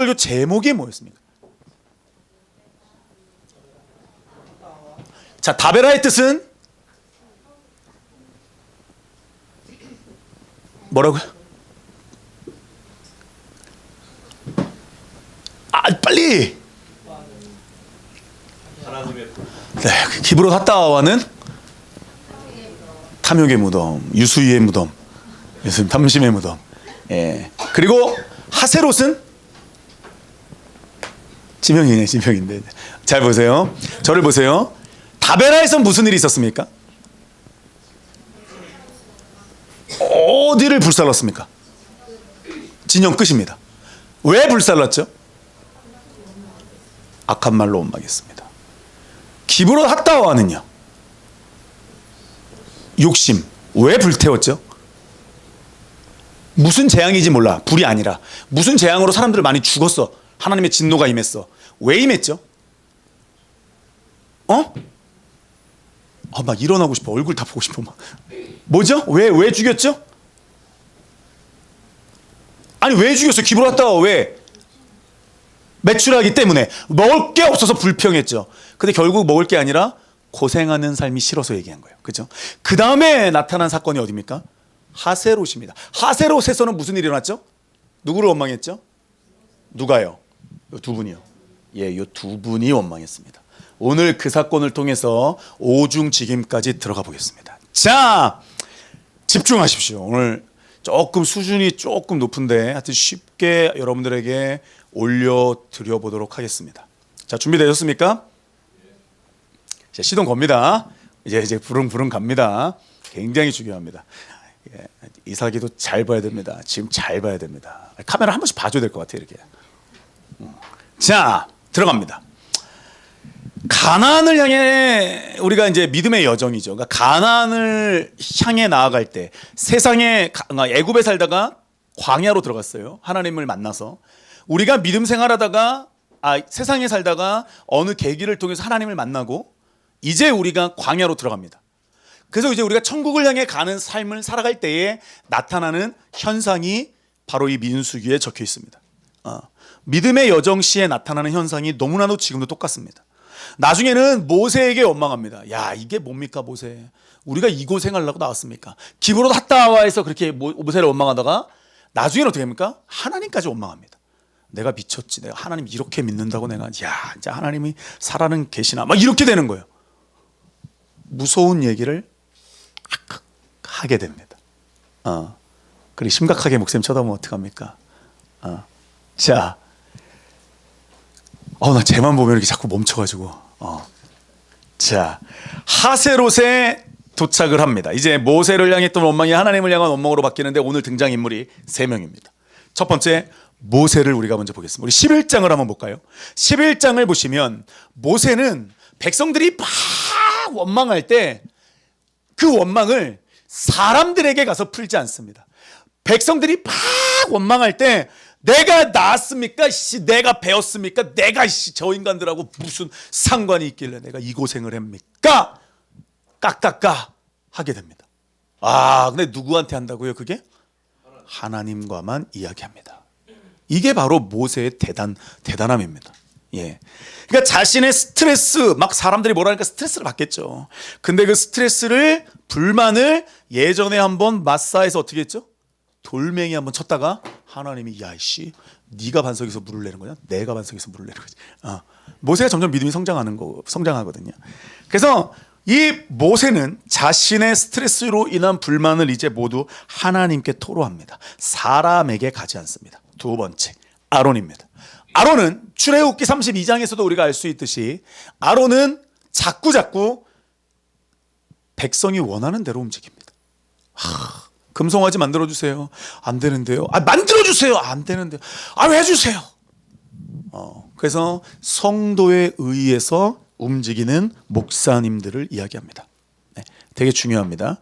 설교 제목이 뭐였습니까? 자, 다베라의 뜻은 뭐라고요? 빨리. 네, 기브롯 핫다와는 탐욕의 무덤, 유수의 무덤, 탐심의 무덤. 예. 그리고 하세롯은 지명이네, 지명인데. 잘 보세요. 저를 보세요. 다베라에서 무슨 일이 있었습니까? 어디를 불살랐습니까? 진영 끝입니다. 왜 불살랐죠? 악한 말로 원망했습니다. 기브롯 핫다와는요, 욕심. 왜 불태웠죠? 무슨 재앙인지 몰라. 불이 아니라 무슨 재앙으로 사람들 많이 죽었어. 하나님의 진노가 임했어. 왜 임했죠? 막 일어나고 싶어. 얼굴 다 보고 싶어. 막. 뭐죠? 왜 죽였죠? 아니, 왜 죽였어? 기브롯 핫다와 왜? 매출하기 때문에. 먹을 게 없어서 불평했죠. 근데 결국 먹을 게 아니라 고생하는 삶이 싫어서 얘기한 거예요. 그죠? 그 다음에 나타난 사건이 어디입니까? 하세롯입니다. 하세롯에서는 무슨 일이 일어났죠? 누구를 원망했죠? 누가요? 요 두 분이요. 예, 요 두 분이 원망했습니다. 오늘 그 사건을 통해서 오중직임까지 들어가 보겠습니다. 자, 집중하십시오. 오늘 조금 수준이 조금 높은데 하여튼 쉽게 여러분들에게 올려드려 보도록 하겠습니다. 자, 준비되셨습니까? 자, 시동 겁니다. 이제 부릉부릉 갑니다. 굉장히 중요합니다. 예, 이사기도 잘 봐야 됩니다. 지금 잘 봐야 됩니다. 카메라 한 번씩 봐줘야 될 것 같아요. 이렇게. 자, 들어갑니다. 가나안을 향해 우리가 이제 믿음의 여정이죠. 그러니까 가나안을 향해 나아갈 때 세상에 애굽에 살다가 광야로 들어갔어요. 하나님을 만나서 우리가 믿음 생활하다가 세상에 살다가 어느 계기를 통해서 하나님을 만나고 이제 우리가 광야로 들어갑니다. 그래서 이제 우리가 천국을 향해 가는 삶을 살아갈 때에 나타나는 현상이 바로 이 민수기에 적혀 있습니다. 믿음의 여정 시에 나타나는 현상이 너무나도 지금도 똑같습니다. 나중에는 모세에게 원망합니다. 야, 이게 뭡니까 모세? 우리가 이 고생하려고 나왔습니까? 기브롯 핫다와에서 그렇게 모세를 원망하다가 나중에는 어떻게 합니까? 하나님까지 원망합니다. 내가 미쳤지. 내가 하나님 이렇게 믿는다고 내가 야, 이제 하나님이 살아는 계시나? 막 이렇게 되는 거예요. 무서운 얘기를 하게 됩니다. 그리고 심각하게 목사님 쳐다보면 어떡합니까? 자, 나 쟤만 보면 이렇게 자꾸 멈춰가지고. 자, 하세롯에 도착을 합니다. 이제 모세를 향했던 원망이 하나님을 향한 원망으로 바뀌는데 오늘 등장인물이 3명입니다. 첫 번째, 모세를 우리가 먼저 보겠습니다. 우리 11장을 한번 볼까요? 11장을 보시면 모세는 백성들이 막 원망할 때 그 원망을 사람들에게 가서 풀지 않습니다. 백성들이 막 원망할 때 내가 낳았습니까? 내가 배웠습니까? 내가 저 인간들하고 무슨 상관이 있길래 내가 이 고생을 합니까? 까까까 하게 됩니다. 근데 누구한테 한다고요? 그게? 하나님과만 이야기합니다. 이게 바로 모세의 대단함입니다. 예. 그러니까 자신의 스트레스, 막 사람들이 뭐라니까 스트레스를 받겠죠. 근데 그 스트레스를, 불만을 예전에 한번 마사에서 어떻게 했죠? 돌멩이 한번 쳤다가 하나님이 야, 이씨, 네가 반석에서 물을 내는 거냐? 내가 반석에서 물을 내는 거지. 모세가 점점 믿음이 성장하거든요. 그래서 이 모세는 자신의 스트레스로 인한 불만을 이제 모두 하나님께 토로합니다. 사람에게 가지 않습니다. 두 번째, 아론입니다. 아론은 출애굽기 32장에서도 우리가 알 수 있듯이 아론은 자꾸 백성이 원하는 대로 움직입니다. 금송아지 만들어주세요. 안 되는데요. 만들어주세요. 안 되는데요. 왜 주세요? 그래서 성도에 의해서 움직이는 목사님들을 이야기합니다. 네, 되게 중요합니다.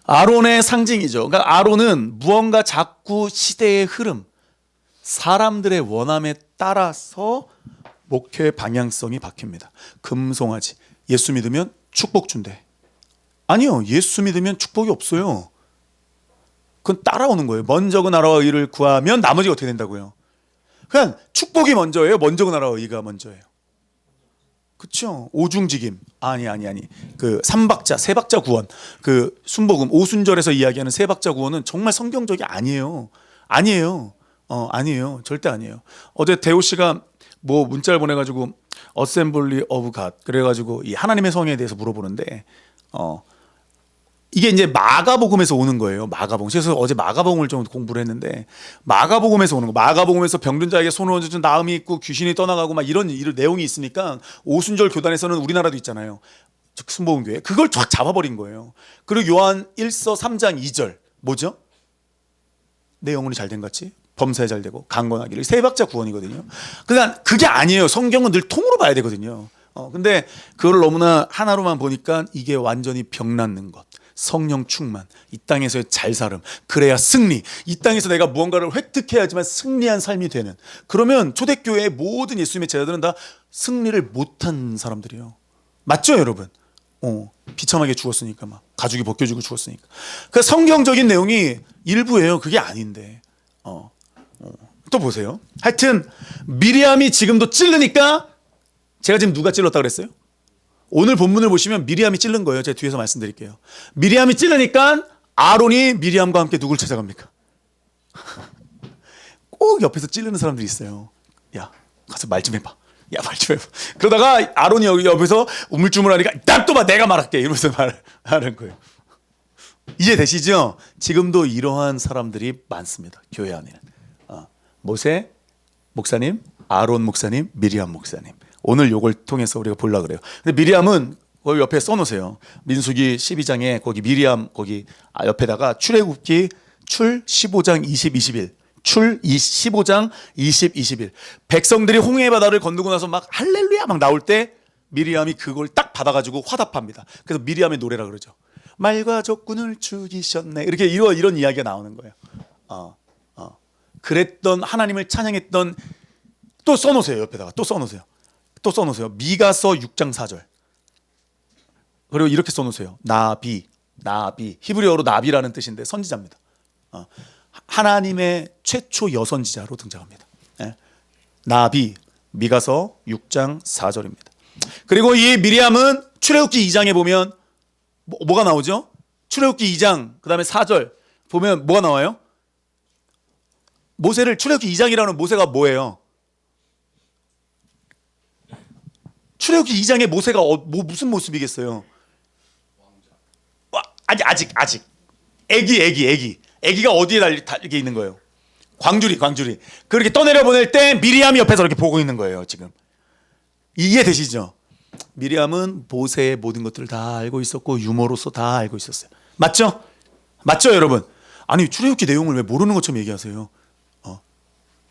아론의 상징이죠. 그러니까 아론은 무언가 자꾸 시대의 흐름, 사람들의 원함에 따라서 목회의 방향성이 바뀝니다. 금송아지, 예수 믿으면 축복 준대. 아니요, 예수 믿으면 축복이 없어요. 그건 따라오는 거예요. 먼저 그 나라와 의를 구하면 나머지가 어떻게 된다고요? 그냥 축복이 먼저예요. 먼저 나라 의가 먼저예요. 그렇죠. 오중직임 아니 그 삼박자 세박자 구원 그 순복음 오순절에서 이야기하는 세박자 구원은 정말 성경적이 아니에요. 아니에요. 절대 아니에요. 어제 대호 씨가 뭐 문자를 보내가지고 어셈블리 오브 갓 그래가지고 이 하나님의 성에 대해서 물어보는데 이게 이제 마가복음에서 오는 거예요. 마가복음. 그래서 어제 마가복음을 좀 공부를 했는데 마가복음에서 오는 거. 마가복음에서 병든 자에게 손을 얹어준 나음이 있고 귀신이 떠나가고 막 이런 내용이 있으니까 오순절 교단에서는 우리나라도 있잖아요. 순복음 교회. 그걸 쫙 잡아버린 거예요. 그리고 요한 1서 3장 2절 뭐죠? 내 영혼이 잘된 같이 범사에 잘되고 강건하기를 세 박자 구원이거든요. 그러니까 그게 아니에요. 성경은 늘 통으로 봐야 되거든요. 근데 그걸 너무나 하나로만 보니까 이게 완전히 병 낫는 것. 성령 충만, 이 땅에서의 잘 살음, 그래야 승리. 이 땅에서 내가 무언가를 획득해야지만 승리한 삶이 되는. 그러면 초대교회의 모든 예수님의 제자들은 다 승리를 못한 사람들이에요. 맞죠, 여러분? 비참하게 죽었으니까 막 가죽이 벗겨지고 죽었으니까. 그 성경적인 내용이 일부예요. 그게 아닌데. 또 보세요. 하여튼 미리암이 지금도 찔르니까 제가 지금 누가 찔렀다 그랬어요? 오늘 본문을 보시면 미리암이 찔른 거예요. 제가 뒤에서 말씀드릴게요. 미리암이 찌르니까 아론이 미리암과 함께 누굴 찾아갑니까? 꼭 옆에서 찌르는 사람들이 있어요. 야, 가서 말 좀 해봐. 야, 말 좀 해봐. 그러다가 아론이 여기 옆에서 우물쭈물하니까 딱 또 봐, 내가 말할게. 이러면서 말하는 거예요. 이해되시죠? 지금도 이러한 사람들이 많습니다. 교회 안에는. 모세 목사님, 아론 목사님, 미리암 목사님. 오늘 요걸 통해서 우리가 보려고 그래요. 근데 미리암은 거기 옆에 써놓으세요. 민수기 12장에 거기 미리암 거기 옆에다가 출애굽기 출 15장 20, 21 출 15장 20, 21 백성들이 홍해 바다를 건너고 나서 막 할렐루야 막 나올 때 미리암이 그걸 딱 받아가지고 화답합니다. 그래서 미리암의 노래라 그러죠. 말과 적군을 죽이셨네. 이렇게 이런 이야기가 나오는 거예요. 그랬던 하나님을 찬양했던 또 써놓으세요. 옆에다가 또 써놓으세요. 미가서 6장 4절. 그리고 이렇게 써놓으세요. 나비. 히브리어로 나비라는 뜻인데 선지자입니다. 하나님의 최초 여선지자로 등장합니다. 나비. 미가서 6장 4절입니다. 그리고 이 미리암은 출애굽기 2장에 보면 뭐가 나오죠? 출애굽기 2장 그 다음에 4절 보면 뭐가 나와요? 모세를 출애굽기 2장이라는 모세가 뭐예요? 출애굽기 2장의 모세가 무슨 모습이겠어요? 아직 애기가 어디에 달게 있는 거예요? 광주리 그렇게 떠내려 보낼 때 미리암이 옆에서 이렇게 보고 있는 거예요. 지금 이해되시죠? 미리암은 모세의 모든 것들을 다 알고 있었고 유머로서 다 알고 있었어요. 맞죠 여러분? 아니 출애굽기 내용을 왜 모르는 것처럼 얘기하세요?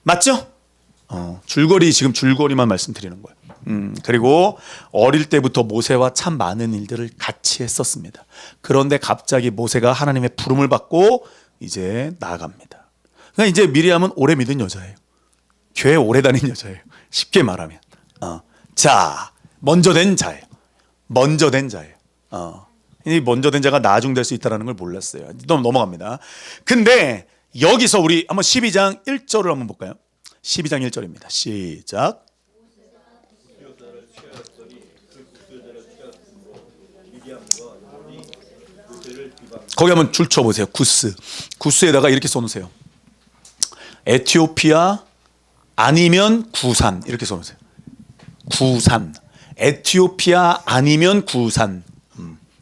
맞죠? 줄거리만 말씀드리는 거예요. 그리고 어릴 때부터 모세와 참 많은 일들을 같이 했었습니다. 그런데 갑자기 모세가 하나님의 부름을 받고 이제 나아갑니다. 그러니까 이제 미리암은 오래 믿은 여자예요. 교회 오래 다닌 여자예요. 쉽게 말하면. 자, 먼저 된 자예요. 이 먼저 된 자가 나중될 수 있다는 걸 몰랐어요. 넘어갑니다. 근데 여기서 우리 한번 12장 1절을 한번 볼까요? 12장 1절입니다. 시작. 거기 한번 줄 쳐보세요. 구스에다가 이렇게 써놓으세요. 에티오피아 아니면 구산 이렇게 써놓으세요. 구산. 에티오피아 아니면 구산.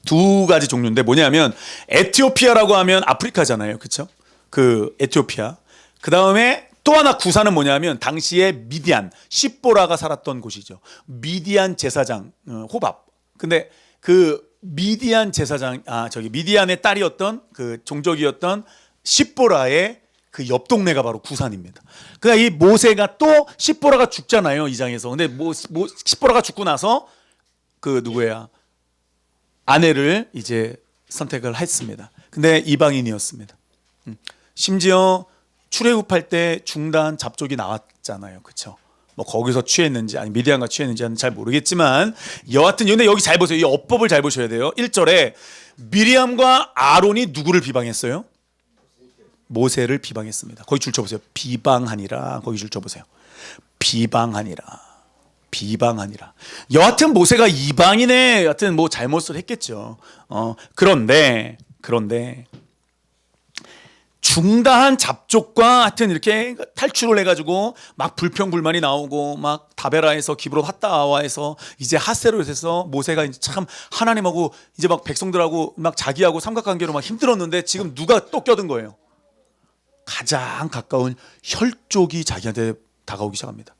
두 가지 종류인데 뭐냐면 에티오피아라고 하면 아프리카잖아요. 그렇죠? 그 에티오피아. 그 다음에 또 하나 구산은 뭐냐면 당시에 미디안 십보라가 살았던 곳이죠. 미디안 제사장 호밥. 근데 그 미디안 제사장 미디안의 딸이었던 그 종족이었던 십보라의 그 옆 동네가 바로 구산입니다. 그러니까 이 모세가 또 십보라가 죽잖아요, 이 장에서. 근데 십보라가 죽고 나서 그 누구야? 아내를 이제 선택을 했습니다. 근데 이방인이었습니다. 심지어 출애굽할 때 중단 잡족이 나왔잖아요. 그렇죠? 뭐 거기서 취했는지 아니 미디안과 취했는지는 잘 모르겠지만 여하튼 근데 여기 잘 보세요. 이 어법을 잘 보셔야 돼요. 1절에 미리암과 아론이 누구를 비방했어요? 모세를 비방했습니다. 거기 줄 쳐보세요. 비방하니라. 거기 줄 쳐보세요. 비방하니라. 비방하니라. 여하튼 모세가 이방인의 여하튼 뭐 잘못을 했겠죠. 그런데 중다한 잡족과 하여튼 이렇게 탈출을 해가지고 막 불평불만이 나오고 막 다베라에서 기브롯 핫다와에서 이제 하세롯에서 모세가 이제 참 하나님하고 이제 막 백성들하고 막 자기하고 삼각관계로 막 힘들었는데 지금 누가 또 껴든 거예요. 가장 가까운 혈족이 자기한테 다가오기 시작합니다.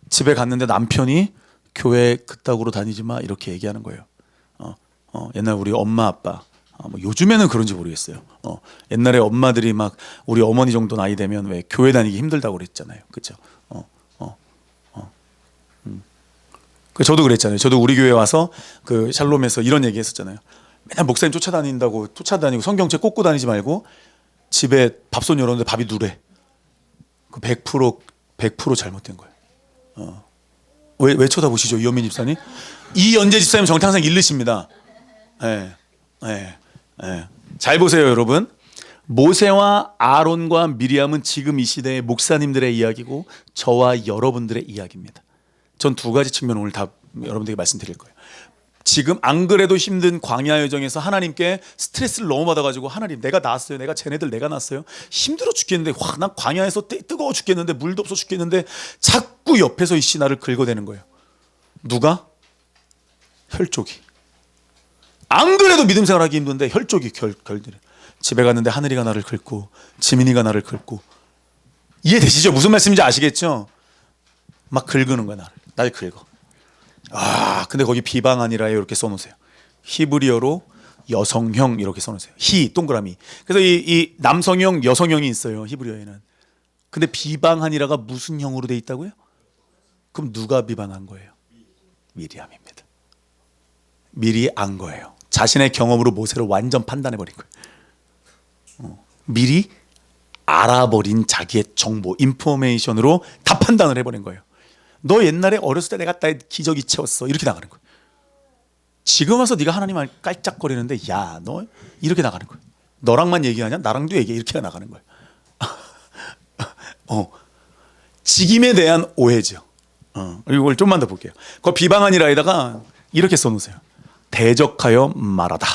집에 갔는데 남편이 교회 그따구로 다니지 마 이렇게 얘기하는 거예요. 옛날 우리 엄마 아빠 뭐 요즘에는 그런지 모르겠어요. 옛날에 엄마들이 막 우리 어머니 정도 나이 되면 왜 교회 다니기 힘들다고 그랬잖아요. 그렇죠? 저도 그랬잖아요. 저도 우리 교회 와서 그 샬롬에서 이런 얘기 했었잖아요. 맨날 목사님 쫓아다니고 성경책 꽂고 다니지 말고 집에 밥솥 열었는데 밥이 누래. 그 100% 잘못된 거예요. 왜 쳐다보시죠? 이현민 집사님? 이연재 집사님 정탕상 일르십니다. 잘 보세요, 여러분. 모세와 아론과 미리암은 지금 이 시대의 목사님들의 이야기고 저와 여러분들의 이야기입니다. 전 두 가지 측면 오늘 다 여러분들에게 말씀드릴 거예요. 지금 안 그래도 힘든 광야 여정에서 하나님께 스트레스를 너무 받아가지고 하나님 내가 낳았어요. 내가 쟤네들 내가 낳았어요. 힘들어 죽겠는데 난 광야에서 뜨거워 죽겠는데 물도 없어 죽겠는데 자꾸 옆에서 이씨 나를 긁어대는 거예요. 누가? 혈족이. 안 그래도 믿음 생활하기 힘든데 혈족이 결들이 집에 갔는데 하늘이가 나를 긁고 지민이가 나를 긁고 이해되시죠? 무슨 말씀인지 아시겠죠? 막 긁는 거야 날 긁어. 근데 거기 비방하니라 이렇게 써놓으세요. 히브리어로 여성형 이렇게 써놓으세요. 히 동그라미. 그래서 이 남성형 여성형이 있어요. 히브리어에는. 근데 비방하니라가 무슨 형으로 돼 있다고요? 그럼 누가 비방한 거예요? 미리암입니다. 미리 안 거예요. 자신의 경험으로 모세를 완전 판단해버린 거예요. 미리 알아버린 자기의 정보, 인포메이션으로 다 판단을 해버린 거예요. 너 옛날에 어렸을 때 내가 나의 기저귀 채웠어. 이렇게 나가는 거예요. 지금 와서 네가 하나님을 깔짝거리는데 야, 너 이렇게 나가는 거예요. 너랑만 얘기하냐? 나랑도 얘기해. 이렇게 나가는 거예요. 직임에 대한 오해죠. 그리고 이걸 좀만 더 볼게요. 그 비방하니라에다가 이렇게 써놓으세요. 대적하여 말하다.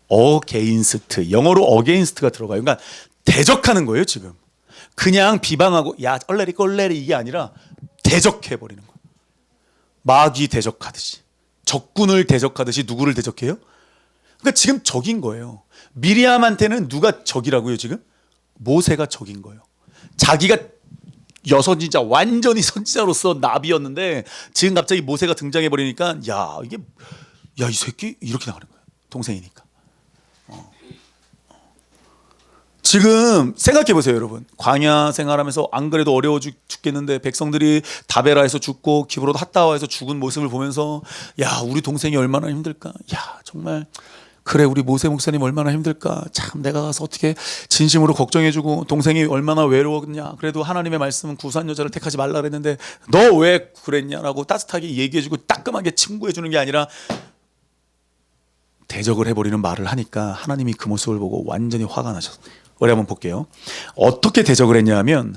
어게인스트. 영어로 어게인스트가 들어가요. 그러니까 대적하는 거예요, 지금. 그냥 비방하고 야, 얼레리 꼴레리 이게 아니라 대적해버리는 거예요. 마귀 대적하듯이. 적군을 대적하듯이 누구를 대적해요? 그러니까 지금 적인 거예요. 미리암한테는 누가 적이라고요, 지금? 모세가 적인 거예요. 자기가 여선지자 완전히 선지자로서 나비였는데 지금 갑자기 모세가 등장해 버리니까 이 새끼 이렇게 나가는 거예요. 동생이니까. 지금 생각해 보세요, 여러분. 광야 생활하면서 안 그래도 어려워 죽겠는데 백성들이 다베라에서 죽고 기브롯 핫다와에서 죽은 모습을 보면서 야, 우리 동생이 얼마나 힘들까. 야, 정말 그래 우리 모세 목사님 얼마나 힘들까. 참 내가 가서 어떻게 진심으로 걱정해주고 동생이 얼마나 외로웠냐. 그래도 하나님의 말씀은 구수한 여자를 택하지 말라 그랬는데 너 왜 그랬냐라고 따뜻하게 얘기해주고 따끔하게 친구해주는 게 아니라 대적을 해버리는 말을 하니까 하나님이 그 모습을 보고 완전히 화가 나셨어요. 우리 한번 볼게요. 어떻게 대적을 했냐 하면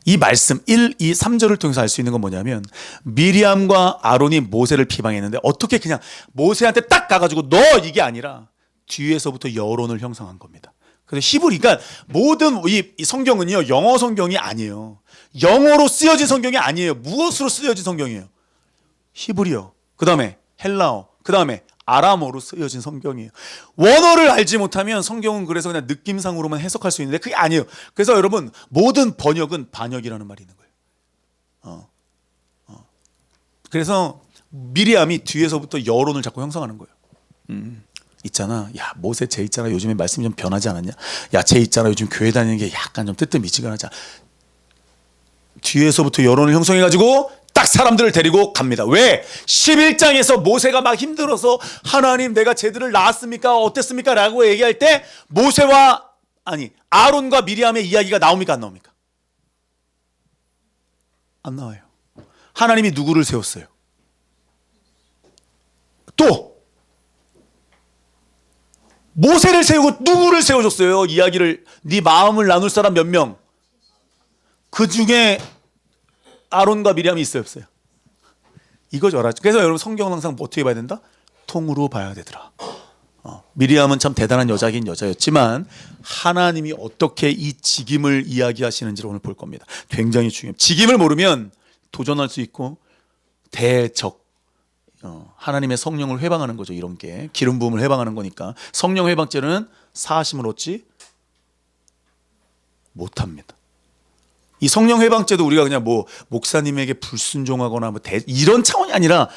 이 말씀 1, 2, 3절을 통해서 알 수 있는 건 뭐냐면 미리암과 아론이 모세를 비방했는데 어떻게 그냥 모세한테 딱 가가지고 너 이게 아니라 뒤에서부터 여론을 형성한 겁니다. 그래서 히브리, 그러니까 모든 이 성경은요 영어 성경이 아니에요. 영어로 쓰여진 성경이 아니에요. 무엇으로 쓰여진 성경이에요? 히브리어, 그 다음에 헬라어, 그 다음에 아람어로 쓰여진 성경이에요. 원어를 알지 못하면 성경은 그래서 그냥 느낌상으로만 해석할 수 있는데 그게 아니에요. 그래서 여러분 모든 번역은 반역이라는 말이 있는 거예요. 그래서 미리암이 뒤에서부터 여론을 자꾸 형성하는 거예요. 있잖아, 야 모세 쟤 있잖아 요즘에 말씀이 좀 변하지 않았냐. 야 쟤 있잖아 요즘 교회 다니는 게 약간 좀 뜨뜻미지근하지. 뒤에서부터 여론을 형성해가지고 딱 사람들을 데리고 갑니다. 왜? 11장에서 모세가 막 힘들어서 하나님 내가 쟤들을 낳았습니까? 어땠습니까? 라고 얘기할 때 아론과 미리암의 이야기가 나옵니까? 안 나옵니까? 안 나와요. 하나님이 누구를 세웠어요? 또 모세를 세우고 누구를 세워줬어요? 이야기를 네 마음을 나눌 사람 몇 명? 그 중에 아론과 미리암이 있어요, 없어요? 이거죠. 그래서 여러분 성경은 항상 어떻게 봐야 된다? 통으로 봐야 되더라. 미리암은 참 대단한 여자긴 여자였지만 하나님이 어떻게 이 직임을 이야기하시는지를 오늘 볼 겁니다. 굉장히 중요해요. 직임을 모르면 도전할 수 있고 대적 하나님의 성령을 회방하는 거죠. 이런 게 기름 부음을 회방하는 거니까 성령 회방죄는 사하심을 얻지 못합니다. 이 성령 회방죄도 우리가 그냥 뭐 목사님에게 불순종하거나 뭐 이런 차원이 아니라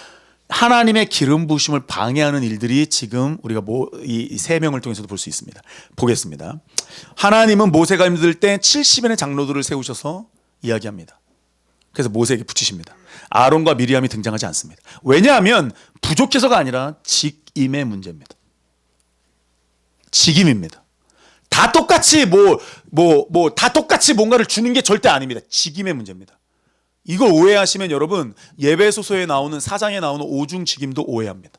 하나님의 기름 부으심을 방해하는 일들이 지금 우리가 이 세 명을 통해서도 볼 수 있습니다. 보겠습니다. 하나님은 모세가 힘들 때 70인의 장로들을 세우셔서 이야기합니다. 그래서 모세에게 붙이십니다. 아론과 미리암이 등장하지 않습니다. 왜냐하면 부족해서가 아니라 직임의 문제입니다. 직임입니다. 다 똑같이 다 똑같이 뭔가를 주는 게 절대 아닙니다. 직임의 문제입니다. 이걸 오해하시면 여러분 예배소서에 나오는 4장에 나오는 오중직임도 오해합니다.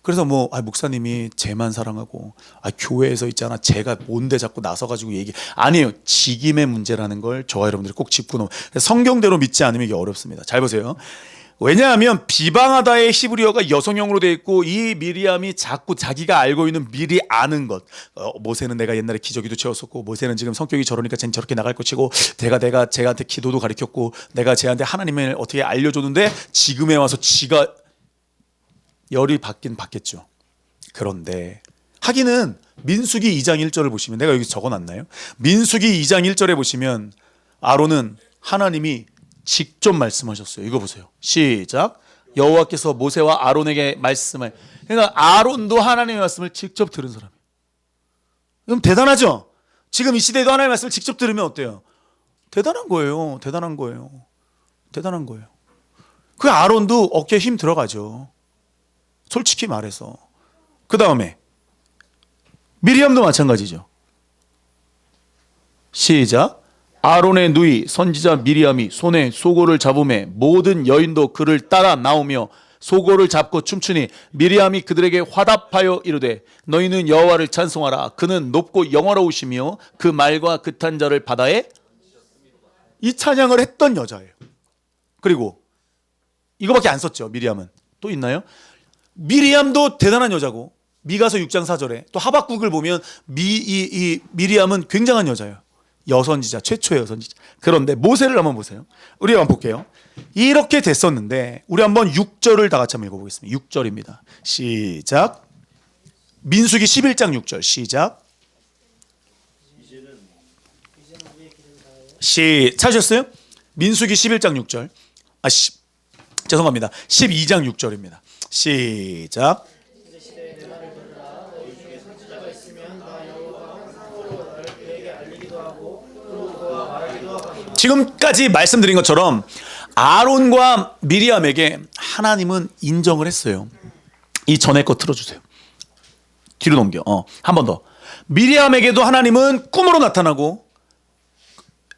그래서 목사님이 쟤만 사랑하고 교회에서 있잖아 제가 뭔데 자꾸 나서가지고 아니에요. 직임의 문제라는 걸 저와 여러분들이 꼭 짚고 넘어. 성경대로 믿지 않으면 이게 어렵습니다. 잘 보세요. 왜냐하면 비방하다의 히브리어가 여성형으로 되어 있고 이 미리암이 자꾸 자기가 알고 있는 미리 아는 것 모세는 내가 옛날에 기저귀도 채웠었고 모세는 지금 성격이 저러니까 쟤는 저렇게 나갈 것이고 내가 쟤한테 기도도 가르쳤고 내가 쟤한테 하나님을 어떻게 알려줬는데 지금에 와서 지가 열이 받긴 받겠죠. 그런데 하기는 민수기 2장 1절을 보시면 내가 여기 적어놨나요? 민수기 2장 1절에 보시면 아론은 하나님이 직접 말씀하셨어요. 이거 보세요. 시작. 여호와께서 모세와 아론에게 말씀을. 그러니까 아론도 하나님의 말씀을 직접 들은 사람이에요. 그럼 대단하죠? 지금 이 시대에도 하나님의 말씀을 직접 들으면 어때요? 대단한 거예요. 대단한 거예요. 대단한 거예요. 그 아론도 어깨에 힘 들어가죠. 솔직히 말해서. 그 다음에 미리암도 마찬가지죠. 시작. 아론의 누이 선지자 미리암이 손에 소고를 잡음에 모든 여인도 그를 따라 나오며 소고를 잡고 춤추니 미리암이 그들에게 화답하여 이르되 너희는 여호와를 찬송하라. 그는 높고 영화로우시며 그 말과 그탄 자를 바다에 이 찬양을 했던 여자예요. 그리고 이거밖에 안 썼죠. 미리암은. 또 있나요? 미리암도 대단한 여자고 미가서 6장 4절에 또 하박국을 보면 미리암은 굉장한 여자예요. 여선지자, 최초의 여선지자. 그런데 모세를 한번 보세요. 우리 한번 볼게요. 이렇게 됐었는데 우리 한번 6절을 다 같이 한번 읽어보겠습니다. 6절입니다. 시작. 민수기 11장 6절 시작. 찾으셨어요? 민수기 11장 6절. 죄송합니다. 12장 6절입니다. 시작. 지금까지 말씀드린 것처럼 아론과 미리암에게 하나님은 인정을 했어요. 이 전에 거 틀어주세요. 뒤로 넘겨. 한 번 더. 미리암에게도 하나님은 꿈으로 나타나고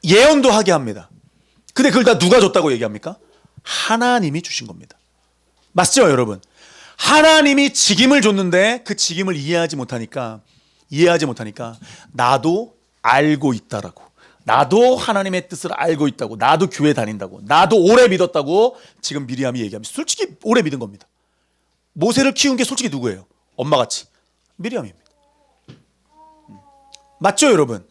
예언도 하게 합니다. 근데 그걸 다 누가 줬다고 얘기합니까? 하나님이 주신 겁니다. 맞죠, 여러분? 하나님이 직임을 줬는데 그 직임을 이해하지 못하니까 나도 알고 있다라고. 나도 하나님의 뜻을 알고 있다고. 나도 교회 다닌다고. 나도 오래 믿었다고 지금 미리암이 얘기합니다. 솔직히 오래 믿은 겁니다. 모세를 키운 게 솔직히 누구예요? 엄마같이 미리암입니다. 맞죠, 여러분?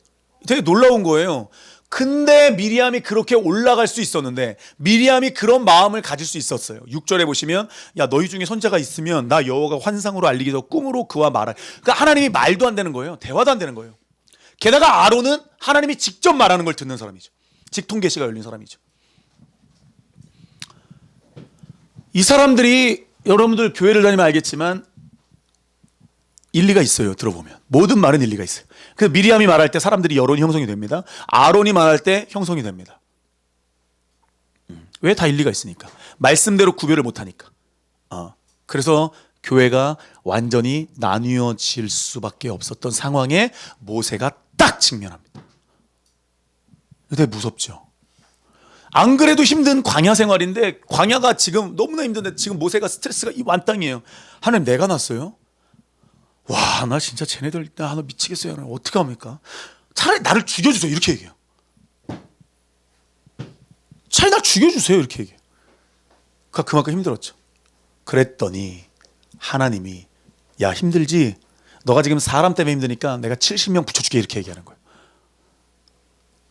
되게 놀라운 거예요. 근데 미리암이 그렇게 올라갈 수 있었는데 미리암이 그런 마음을 가질 수 있었어요. 6절에 보시면 야 너희 중에 선자가 있으면 나 여호와가 환상으로 알리기도 하고 꿈으로 그와 말할. 그러니까 하나님이 말도 안 되는 거예요. 대화도 안 되는 거예요. 게다가 아론은 하나님이 직접 말하는 걸 듣는 사람이죠. 직통계시가 열린 사람이죠. 이 사람들이 여러분들 교회를 다니면 알겠지만 일리가 있어요. 들어보면 모든 말은 일리가 있어요. 그래서 미리암이 말할 때 사람들이 여론이 형성이 됩니다. 아론이 말할 때 형성이 됩니다. 왜? 다 일리가 있으니까. 말씀대로 구별을 못하니까. 그래서 교회가 완전히 나뉘어질 수밖에 없었던 상황에 모세가 딱 직면합니다. 되게 무섭죠. 안 그래도 힘든 광야 생활인데 광야가 지금 너무나 힘든데 지금 모세가 스트레스가 이 완땅이에요. 하나님 내가 났어요? 와, 나 진짜 쟤네들 나 미치겠어요. 어떻게 합니까? 차라리 나를 죽여주세요. 이렇게 얘기해요. 차라리 날 죽여주세요. 이렇게 얘기해요. 그만큼 힘들었죠. 그랬더니 하나님이 야, 힘들지? 너가 지금 사람 때문에 힘드니까 내가 70명 붙여줄게. 이렇게 얘기하는 거예요.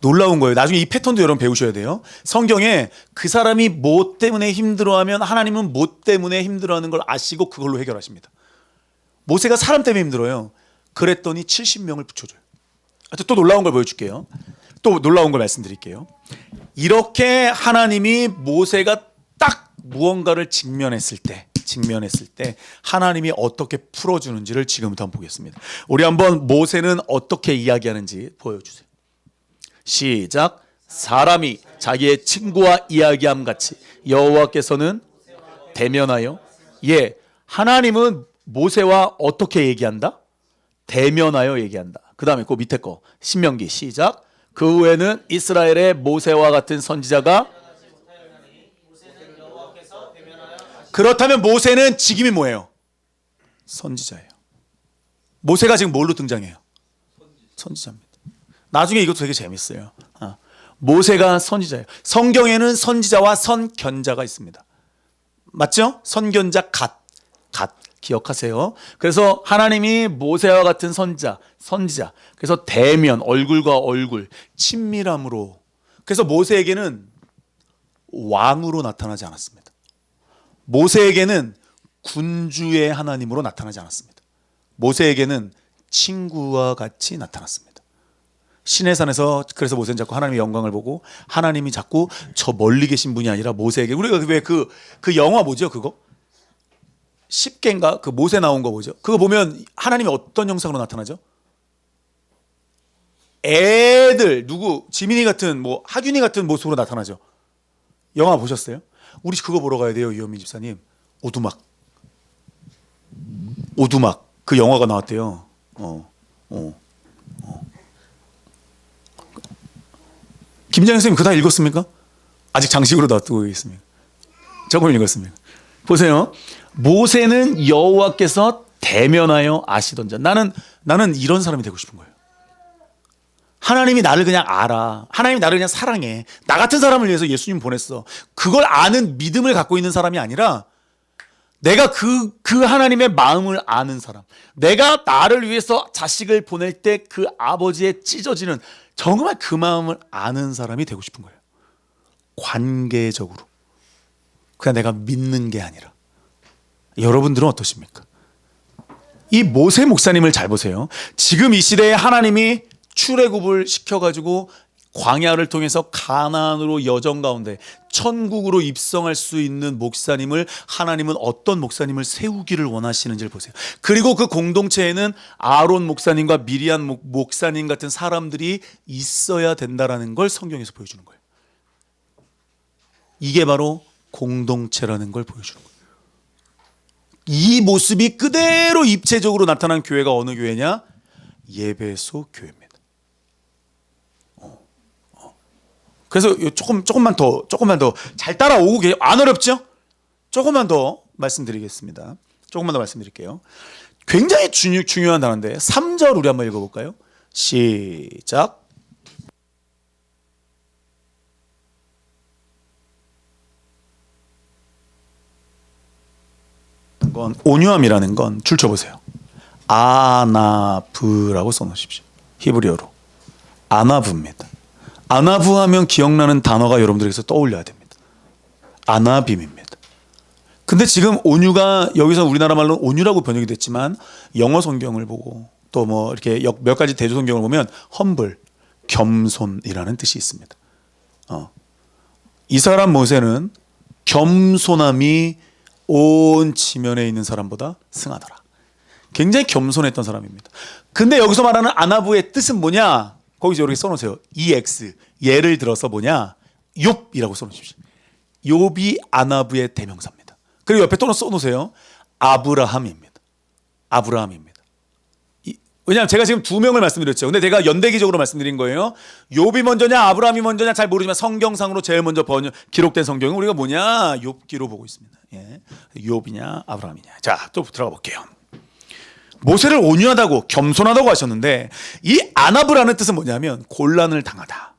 놀라운 거예요. 나중에 이 패턴도 여러분 배우셔야 돼요. 성경에 그 사람이 뭐 때문에 힘들어하면 하나님은 뭐 때문에 힘들어하는 걸 아시고 그걸로 해결하십니다. 모세가 사람 때문에 힘들어요. 그랬더니 70명을 붙여줘요. 또 놀라운 걸 보여줄게요. 또 놀라운 걸 말씀드릴게요. 이렇게 하나님이 모세가 딱 무언가를 직면했을 때 하나님이 어떻게 풀어주는지를 지금부터 한번 보겠습니다. 우리 한번 모세는 어떻게 이야기하는지 보여주세요. 시작. 사람이 자기의 친구와 이야기함 같이 여호와께서는 대면하여. 예, 하나님은 모세와 어떻게 얘기한다? 대면하여 얘기한다. 그 다음에 그 밑에 거 신명기 시작. 그 후에는 이스라엘의 모세와 같은 선지자가. 그렇다면 모세는 지금이 뭐예요? 선지자예요. 모세가 지금 뭘로 등장해요? 선지자입니다. 나중에 이것도 되게 재밌어요. 모세가 선지자예요. 성경에는 선지자와 선견자가 있습니다. 맞죠? 선견자 갓 기억하세요. 그래서 하나님이 모세와 같은 선지자. 그래서 대면, 얼굴과 얼굴, 친밀함으로. 그래서 모세에게는 왕으로 나타나지 않았습니다. 모세에게는 군주의 하나님으로 나타나지 않았습니다. 모세에게는 친구와 같이 나타났습니다. 시내산에서 그래서 모세는 자꾸 하나님의 영광을 보고 하나님이 자꾸 저 멀리 계신 분이 아니라 모세에게. 우리가 왜 그 영화 뭐죠? 그거 10개인가 그 모세 나온 거 뭐죠? 그거 보면 하나님이 어떤 형상으로 나타나죠? 애들 누구 지민이 같은 뭐 하균이 같은 모습으로 나타나죠. 영화 보셨어요? 우리 그거 보러 가야 돼요. 이현민 집사님. 오두막 그 영화가 나왔대요. 김장현 선생님 그거 다 읽었습니까? 아직 장식으로 놔두고 있습니다. 조금 읽었습니다. 보세요. 모세는 여호와께서 대면하여 아시던자. 나는 이런 사람이 되고 싶은 거예요. 하나님이 나를 그냥 알아. 하나님이 나를 그냥 사랑해. 나 같은 사람을 위해서 예수님 보냈어. 그걸 아는 믿음을 갖고 있는 사람이 아니라 내가 그 하나님의 마음을 아는 사람. 내가 나를 위해서 자식을 보낼 때 그 아버지의 찢어지는 정말 그 마음을 아는 사람이 되고 싶은 거예요. 관계적으로. 그냥 내가 믿는 게 아니라. 여러분들은 어떠십니까? 이 모세 목사님을 잘 보세요. 지금 이 시대에 하나님이 출애굽을 시켜가지고 광야를 통해서 가나안으로 여정 가운데 천국으로 입성할 수 있는 목사님을 하나님은 어떤 목사님을 세우기를 원하시는지를 보세요. 그리고 그 공동체에는 아론 목사님과 미리암 목사님 같은 사람들이 있어야 된다라는 걸 성경에서 보여주는 거예요. 이게 바로 공동체라는 걸 보여주는 거예요. 이 모습이 그대로 입체적으로 나타난 교회가 어느 교회냐? 예배소 교회입니다. 그래서 조금만 더 잘 따라오고 안 어렵죠? 조금만 더 말씀드리겠습니다. 조금만 더 말씀드릴게요. 굉장히 중요한 단어인데 3절 우리 한번 읽어볼까요? 시작. 건 온유함이라는 건 줄 쳐보세요. 아나브라고 써놓으십시오. 히브리어로 아나브입니다. 아나브 하면 기억나는 단어가 여러분들에게서 떠올려야 됩니다. 아나빔입니다. 근데 지금 온유가 여기서 우리나라 말로는 온유라고 번역이 됐지만 영어 성경을 보고 또 뭐 이렇게 몇 가지 대조 성경을 보면 험블, 겸손이라는 뜻이 있습니다. 이 사람 모세는 겸손함이 온 지면에 있는 사람보다 승하더라. 굉장히 겸손했던 사람입니다. 근데 여기서 말하는 아나브의 뜻은 뭐냐? 거기서 이렇게 써놓으세요. EX. 예를 들어서 뭐냐? 욥이라고 써놓으십시오. 욥이 아나브의 대명사입니다. 그리고 옆에 또 써놓으세요. 아브라함입니다. 왜냐하면 제가 지금 두 명을 말씀드렸죠. 근데 제가 연대기적으로 말씀드린 거예요. 욥이 먼저냐 아브라함이 먼저냐 잘 모르지만 성경상으로 제일 먼저 기록된 성경은 우리가 뭐냐? 욥기로 보고 있습니다. 예. 욥이냐 아브라함이냐. 자, 또 들어가 볼게요. 모세를 온유하다고 겸손하다고 하셨는데 이 아나브라는 뜻은 뭐냐면 곤란을 당하다,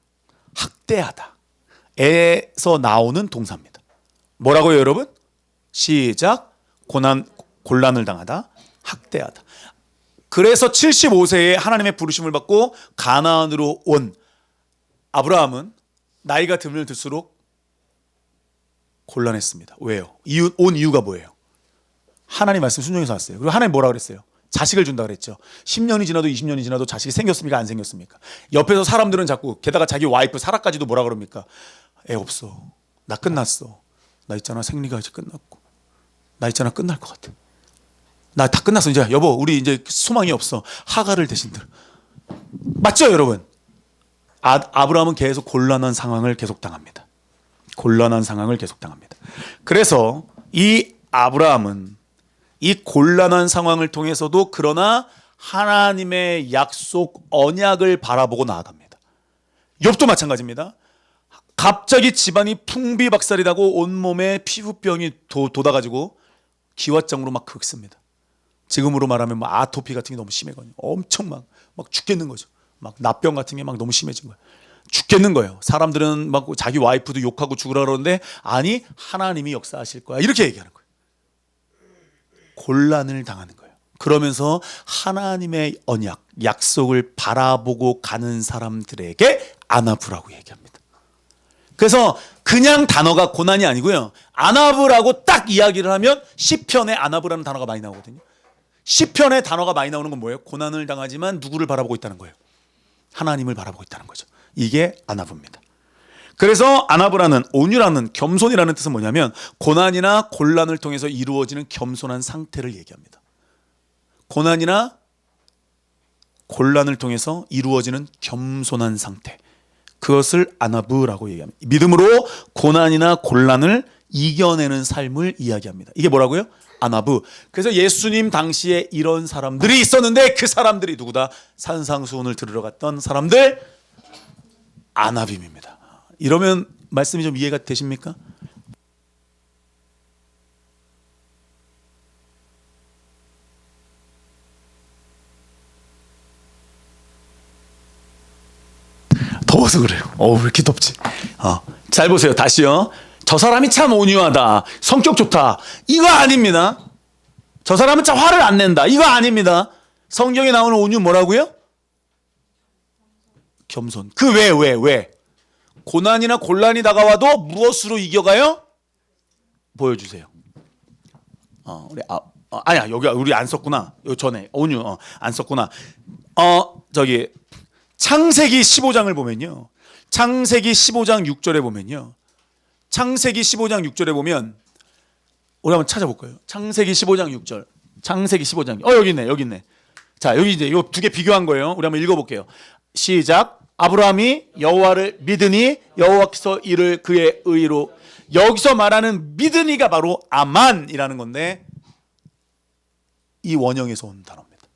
학대하다 에서 나오는 동사입니다. 뭐라고요, 여러분? 시작. 곤란을 당하다, 학대하다. 그래서 75세에 하나님의 부르심을 받고 가나안으로 온 아브라함은 나이가 들면 들수록 곤란했습니다. 왜요? 온 이유가 뭐예요? 하나님 말씀 순종해서 왔어요. 그리고 하나님 뭐라 그랬어요? 자식을 준다 그랬죠. 10년이 지나도 20년이 지나도 자식이 생겼습니까? 안 생겼습니까? 옆에서 사람들은 자꾸, 게다가 자기 와이프 사라까지도 뭐라 그럽니까? 애 없어. 나 끝났어. 나 있잖아, 생리가 이제 끝났고. 나 있잖아, 끝날 것 같아. 나 다 끝났어. 이제 여보, 우리 이제 소망이 없어. 하가를 대신 들어. 맞죠, 여러분? 아브라함은 계속 곤란한 상황을 계속 당합니다. 곤란한 상황을 계속 당합니다. 그래서 이 아브라함은 이 곤란한 상황을 통해서도 그러나 하나님의 약속 언약을 바라보고 나아갑니다. 욥도 마찬가지입니다. 갑자기 집안이 풍비박살이 나고 온몸에 피부병이 돋아가지고 기왓장으로 막 긁습니다. 지금으로 말하면 뭐 아토피 같은 게 너무 심해거든요. 엄청 막 죽겠는 거죠. 막 납병 같은 게 막 너무 심해진 거예요. 죽겠는 거예요. 사람들은 막 자기 와이프도 욕하고 죽으라 그러는데 아니, 하나님이 역사하실 거야, 이렇게 얘기하는 거예요. 곤란을 당하는 거예요. 그러면서 하나님의 언약, 약속을 바라보고 가는 사람들에게 아나브라고 얘기합니다. 그래서 그냥 단어가 고난이 아니고요, 아나브라고 딱 이야기를 하면 시편에 아나브라는 단어가 많이 나오거든요. 시편에 단어가 많이 나오는 건 뭐예요? 고난을 당하지만 누구를 바라보고 있다는 거예요? 하나님을 바라보고 있다는 거죠. 이게 아나브입니다. 그래서 아나브라는, 온유라는, 겸손이라는 뜻은 뭐냐면 고난이나 곤란을 통해서 이루어지는 겸손한 상태를 얘기합니다. 고난이나 곤란을 통해서 이루어지는 겸손한 상태, 그것을 아나브라고 얘기합니다. 믿음으로 고난이나 곤란을 이겨내는 삶을 이야기합니다. 이게 뭐라고요? 아나브. 그래서 예수님 당시에 이런 사람들이 있었는데 그 사람들이 누구다? 산상수훈을 들으러 갔던 사람들, 아나빔입니다. 이러면 말씀이 좀 이해가 되십니까? 더워서 그래요. 왜 이렇게 덥지? 잘 보세요. 다시요. 저 사람이 참 온유하다, 성격 좋다, 이거 아닙니다. 저 사람은 참 화를 안 낸다, 이거 아닙니다. 성경에 나오는 온유 뭐라고요? 겸손. 그 왜? 고난이나 곤란이 다가와도 무엇으로 이겨가요? 보여주세요. 우리 아니야, 여기 우리 안 썼구나. 요 전에 온유 안 썼구나. 저기 창세기 15장을 보면요. 창세기 15장 6절에 보면요. 창세기 15장 6절에 보면 우리 한번 찾아볼까요? 창세기 15장 6절. 창세기 15장. 여기 있네. 자, 여기 이제 요 두 개 비교한 거예요. 우리 한번 읽어볼게요. 시작. 아브라함이 여호와를 믿으니 여호와께서 이를 그의 의로. 여기서 말하는 믿으니가 바로 아만이라는 건데 이 원형에서 온 단어입니다.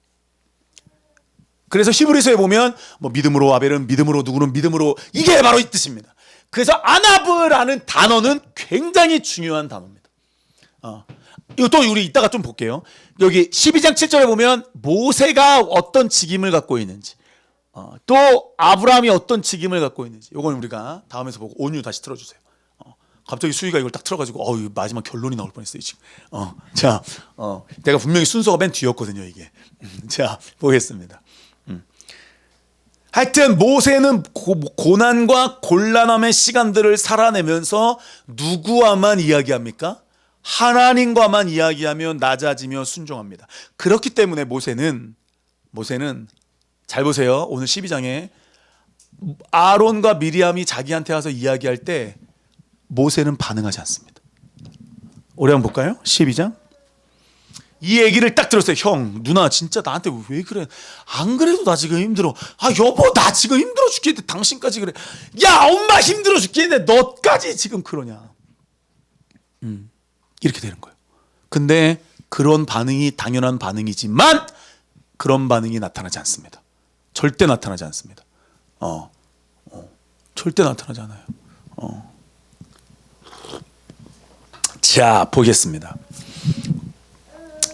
그래서 히브리서에 보면 뭐 믿음으로 아벨은 믿음으로 누구는 믿음으로, 이게 바로 이 뜻입니다. 그래서 아나브라는 단어는 굉장히 중요한 단어입니다. 이것도 우리 이따가 좀 볼게요. 여기 12장 7절에 보면 모세가 어떤 직임을 갖고 있는지, 또 아브라함이 어떤 직임을 갖고 있는지, 이건 우리가 다음에서 보고. 온유 다시 틀어주세요. 갑자기 수희가 이걸 딱 틀어가지고 마지막 결론이 나올 뻔했어요 지금. 자, 내가 분명히 순서가 맨 뒤였거든요 이게. 자, 보겠습니다. 하여튼 모세는 고난과 곤란함의 시간들을 살아내면서 누구와만 이야기합니까? 하나님과만 이야기하며 낮아지며 순종합니다. 그렇기 때문에 모세는 잘 보세요. 오늘 12장에 아론과 미리암이 자기한테 와서 이야기할 때 모세는 반응하지 않습니다. 우리 한번 볼까요? 12장. 이 얘기를 딱 들었어요. 형, 누나 진짜 나한테 왜 그래? 안 그래도 나 지금 힘들어. 여보, 나 지금 힘들어 죽겠는데 당신까지 그래. 야, 엄마 힘들어 죽겠는데 너까지 지금 그러냐. 이렇게 되는 거예요. 근데 그런 반응이 당연한 반응이지만 그런 반응이 나타나지 않습니다. 절대 나타나지 않습니다. 절대 나타나지 않아요. 자, 보겠습니다.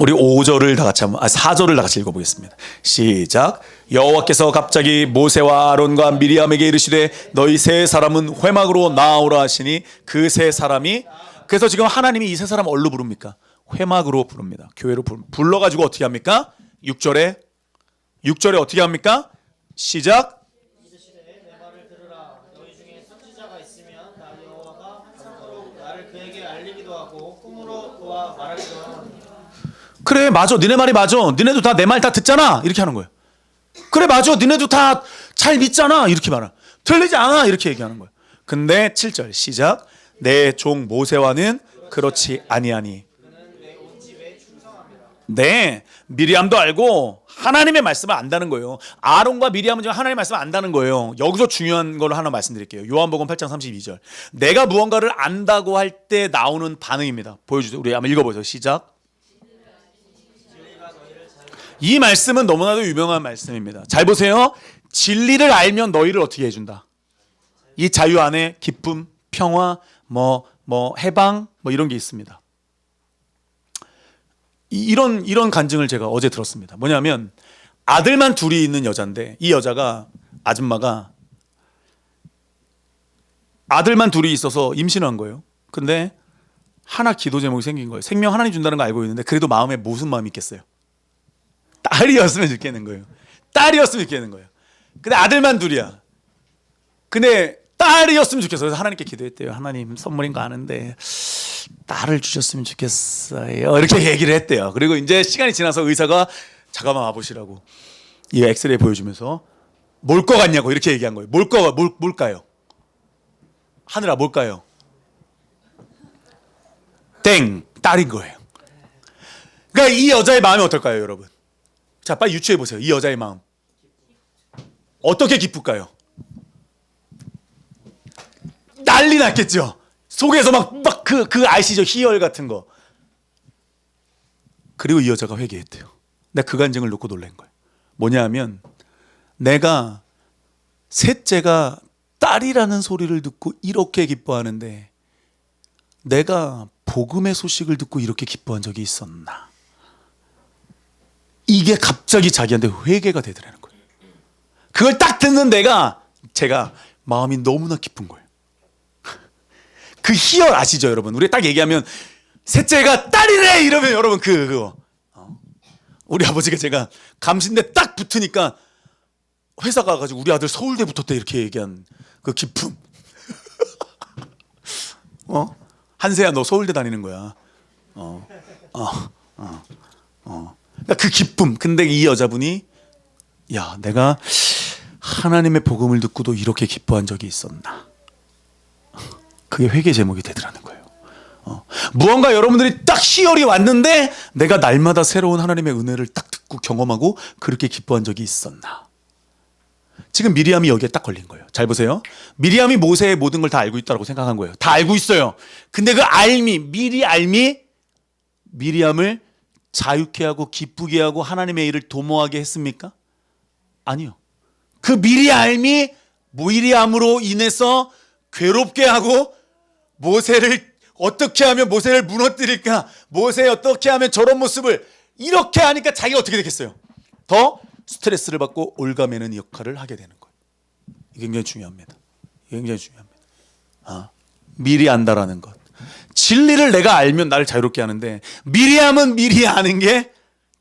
우리 5절을 다 같이 한번 4절을 다 같이 읽어보겠습니다. 시작. 여호와께서 갑자기 모세와 아론과 미리암에게 이르시되 너희 세 사람은 회막으로 나오라 하시니 그 세 사람이, 그래서 지금 하나님이 이 세 사람 어디로 부릅니까? 회막으로 부릅니다. 교회로 불러가지고 어떻게 합니까? 6절에 어떻게 합니까? 시작. 이르시되 내 말을 들으라. 너희 중에 선지자가 있으면 나 여호와가 참으로 나를 그에게 알리기도 하고 꿈으로 그와 말하기도 하노니. 그래 맞아, 니네 말이 맞아, 니네도 다 내 말 다 듣잖아, 이렇게 하는 거예요. 그래 맞아, 니네도 다 잘 믿잖아, 이렇게 말하. 틀리지 않아, 이렇게 얘기하는 거예요. 근데 7절 시작. 내 종 모세와는 그렇지 아니하니. 네, 미리암도 알고 하나님의 말씀을 안다는 거예요. 아론과 미리암은 지금 하나님의 말씀을 안다는 거예요. 여기서 중요한 걸 하나 말씀드릴게요. 요한복음 8장 32절. 내가 무언가를 안다고 할 때 나오는 반응입니다. 보여주세요. 우리 한번 읽어보세요. 시작. 이 말씀은 너무나도 유명한 말씀입니다. 잘 보세요. 진리를 알면 너희를 어떻게 해준다. 이 자유 안에 기쁨, 평화, 해방, 이런 게 있습니다. 이런 간증을 제가 어제 들었습니다. 뭐냐면 아들만 둘이 있는 여자인데, 이 여자가, 아줌마가 아들만 둘이 있어서 임신한 거예요. 근데 하나 기도 제목이 생긴 거예요. 생명 하나님 준다는 거 알고 있는데 그래도 마음에 무슨 마음이 있겠어요? 딸이었으면 좋겠는 거예요. 딸이었으면 좋겠는 거예요. 근데 아들만 둘이야. 근데 딸이었으면 좋겠어요. 그래서 하나님께 기도했대요. 하나님, 선물인 거 아는데 딸을 주셨으면 좋겠어요. 이렇게 얘기를 했대요. 그리고 이제 시간이 지나서 의사가 잠깐만 와보시라고 이 엑스레이 보여주면서 뭘 것 같냐고 이렇게 얘기한 거예요. 뭘까요? 하늘아, 뭘까요? 땡, 딸인 거예요. 그러니까 이 여자의 마음이 어떨까요, 여러분? 자, 빨리 유추해 보세요. 이 여자의 마음 어떻게 기쁠까요? 난리 났겠죠. 속에서 막 그 아시죠? 희열 같은 거. 그리고 이 여자가 회개했대요. 내가 그 간증을 놓고 놀란 거예요. 뭐냐 하면 내가 셋째가 딸이라는 소리를 듣고 이렇게 기뻐하는데 내가 복음의 소식을 듣고 이렇게 기뻐한 적이 있었나. 이게 갑자기 자기한테 회개가 되더라는 거예요. 그걸 딱 듣는 제가 마음이 너무나 기쁜 거예요. 그 희열 아시죠, 여러분? 우리 딱 얘기하면 셋째가 딸이래 이러면 여러분 그거 우리 아버지가 제가 감신대 딱 붙으니까 회사 가가지고 우리 아들 서울대 붙었대 이렇게 얘기한 그 기쁨. 한세야 너 서울대 다니는 거야. 그러니까 그 기쁨. 근데 이 여자분이 야, 내가 하나님의 복음을 듣고도 이렇게 기뻐한 적이 있었나. 그게 회개 제목이 되더라는 거예요. 무언가 여러분들이 딱 희열이 왔는데 내가 날마다 새로운 하나님의 은혜를 딱 듣고 경험하고 그렇게 기뻐한 적이 있었나. 지금 미리암이 여기에 딱 걸린 거예요. 잘 보세요. 미리암이 모세의 모든 걸 다 알고 있다고 생각한 거예요. 다 알고 있어요. 근데 그 미리암을 자유케 하고 기쁘게 하고 하나님의 일을 도모하게 했습니까? 아니요. 그 미리암으로 인해서 괴롭게 하고 모세를 어떻게 하면 모세를 무너뜨릴까? 모세 어떻게 하면 저런 모습을 이렇게 하니까 자기가 어떻게 되겠어요? 더 스트레스를 받고 올가매는 역할을 하게 되는 거예요. 이게 굉장히 중요합니다. 미리 안다라는 것. 진리를 내가 알면 나를 자유롭게 하는데 미리암은 미리 아는 게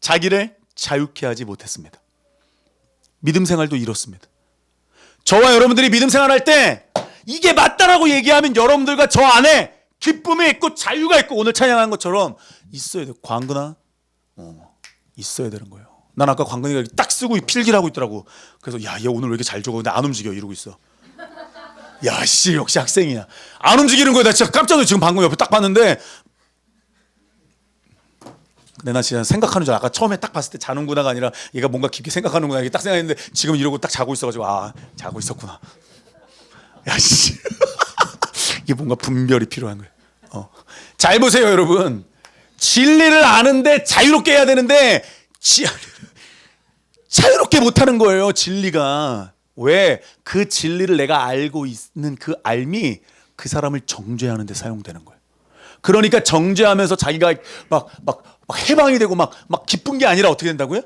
자기를 자유케 하지 못했습니다. 믿음 생활도 이렇습니다. 저와 여러분들이 믿음 생활할 때 이게 맞다라고 얘기하면 여러분들과 저 안에 기쁨이 있고 자유가 있고 오늘 찬양한 것처럼 있어야 돼요. 광근아, 있어야 되는 거예요. 난 아까 광근이가 딱 쓰고 필기를 하고 있더라고. 그래서 야, 얘 오늘 왜 이렇게 잘 적어? 근데 안 움직여 이러고 있어. 야, 씨, 역시 학생이야. 안 움직이는 거야. 나 진짜 깜짝 놀랐어. 지금 방금 옆에 딱 봤는데. 근데 나 진짜 생각하는 줄 아까 처음에 딱 봤을 때 자는구나가 아니라 얘가 뭔가 깊게 생각하는구나 이렇게 딱 생각했는데 지금 이러고 딱 자고 있어가지고 자고 있었구나. 야, 씨. 이게 뭔가 분별이 필요한 거예요. 잘 보세요, 여러분. 진리를 아는데 자유롭게 해야 되는데 자유롭게 못하는 거예요, 진리가. 왜? 그 진리를 내가 알고 있는 그 알미 그 사람을 정죄하는 데 사용되는 거예요. 그러니까 정죄하면서 자기가 막 해방이 되고 막 기쁜 게 아니라 어떻게 된다고요?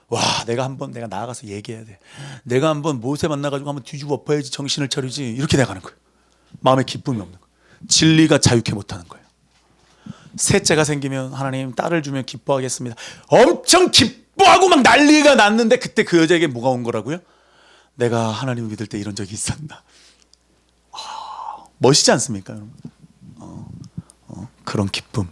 와, 내가 나아가서 얘기해야 돼. 내가 한번 모세 만나가지고 한번 뒤집어 엎어야지 정신을 차리지. 이렇게 돼가는 거예요. 마음에 기쁨이 없는 거예요. 진리가 자유케 못하는 거예요. 셋째가 생기면 하나님 딸을 주면 기뻐하겠습니다. 엄청 기뻐하고 막 난리가 났는데 그때 그 여자에게 뭐가 온 거라고요? 내가 하나님을 믿을 때 이런 적이 있었나. 멋있지 않습니까, 여러분? 그런 기쁨.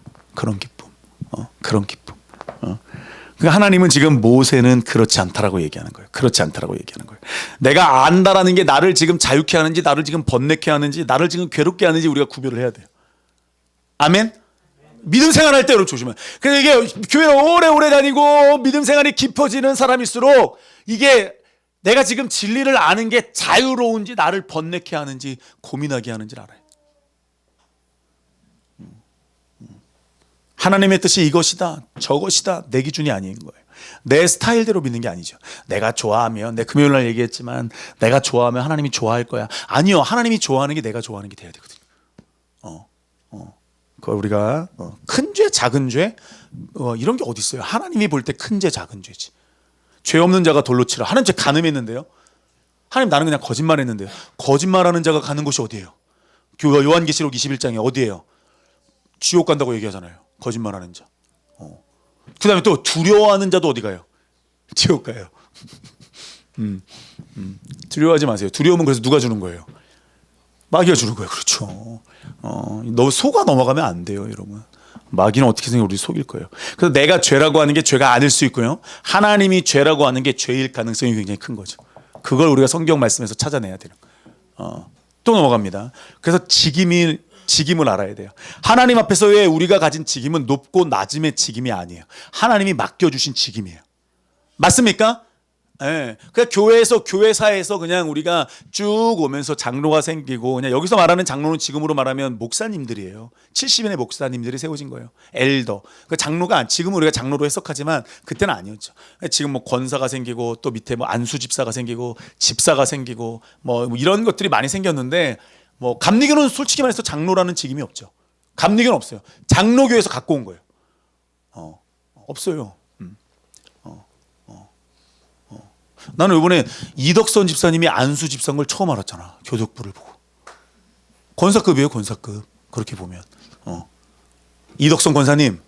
그러니까 하나님은 지금 모세는 그렇지 않다라고 얘기하는 거예요. 그렇지 않다라고 얘기하는 거예요. 내가 안다라는 게 나를 지금 자유케 하는지, 나를 지금 번뇌케 하는지, 나를 지금 괴롭게 하는지 우리가 구별을 해야 돼요. 아멘. 믿음 생활할 때 여러분 조심해요. 그래서 이게 교회 오래오래 다니고 믿음 생활이 깊어지는 사람일수록 이게 내가 지금 진리를 아는 게 자유로운지 나를 번뇌케 하는지 고민하게 하는지를 알아요. 하나님의 뜻이 이것이다 저것이다 내 기준이 아닌 거예요. 내 스타일대로 믿는 게 아니죠. 내가 좋아하면, 내 금요일 날 얘기했지만 내가 좋아하면 하나님이 좋아할 거야. 아니요, 하나님이 좋아하는 게 내가 좋아하는 게 돼야 되거든요. 그걸 우리가 큰 죄, 작은 죄 이런 게 어디 있어요? 하나님이 볼 때 큰 죄, 작은 죄지. 죄 없는 자가 돌로 치라. 하나님 죄 간음했는데요. 하나님 나는 그냥 거짓말했는데요. 거짓말하는 자가 가는 곳이 어디예요? 요한계시록 21장에 어디예요? 지옥 간다고 얘기하잖아요. 거짓말하는 자. 그 다음에 또 두려워하는 자도 어디 가요? 지옥 가요. 두려워하지 마세요. 두려움은 그래서 누가 주는 거예요? 마귀가 주는 거예요. 그렇죠. 너 속아 넘어가면 안 돼요, 여러분. 마귀는 어떻게 생겨 우리 속일 거예요. 그래서 내가 죄라고 하는 게 죄가 아닐 수 있고요. 하나님이 죄라고 하는 게 죄일 가능성이 굉장히 큰 거죠. 그걸 우리가 성경 말씀에서 찾아내야 되는 거예요. 또 넘어갑니다. 그래서 직임을 알아야 돼요. 하나님 앞에서의 우리가 가진 직임은 높고 낮음의 직임이 아니에요. 하나님이 맡겨주신 직임이에요. 맞습니까? 예. 그냥 교회사에서 그냥 우리가 쭉 오면서 장로가 생기고, 그냥 여기서 말하는 장로는 지금으로 말하면 목사님들이에요. 70인의 목사님들이 세워진 거예요. 엘더. 그 장로가 지금 우리가 장로로 해석하지만 그때는 아니었죠. 지금 뭐 권사가 생기고 또 밑에 뭐 안수 집사가 생기고 집사가 생기고 뭐 이런 것들이 많이 생겼는데, 뭐 감리교는 솔직히 말해서 장로라는 직임이 없죠. 감리교는 없어요. 장로교에서 갖고 온 거예요. 없어요. 나는 이번에 이덕선 집사님이 안수 집사인 걸 처음 알았잖아. 교독부를 보고. 권사급이에요, 권사급. 그렇게 보면. 이덕선 권사님.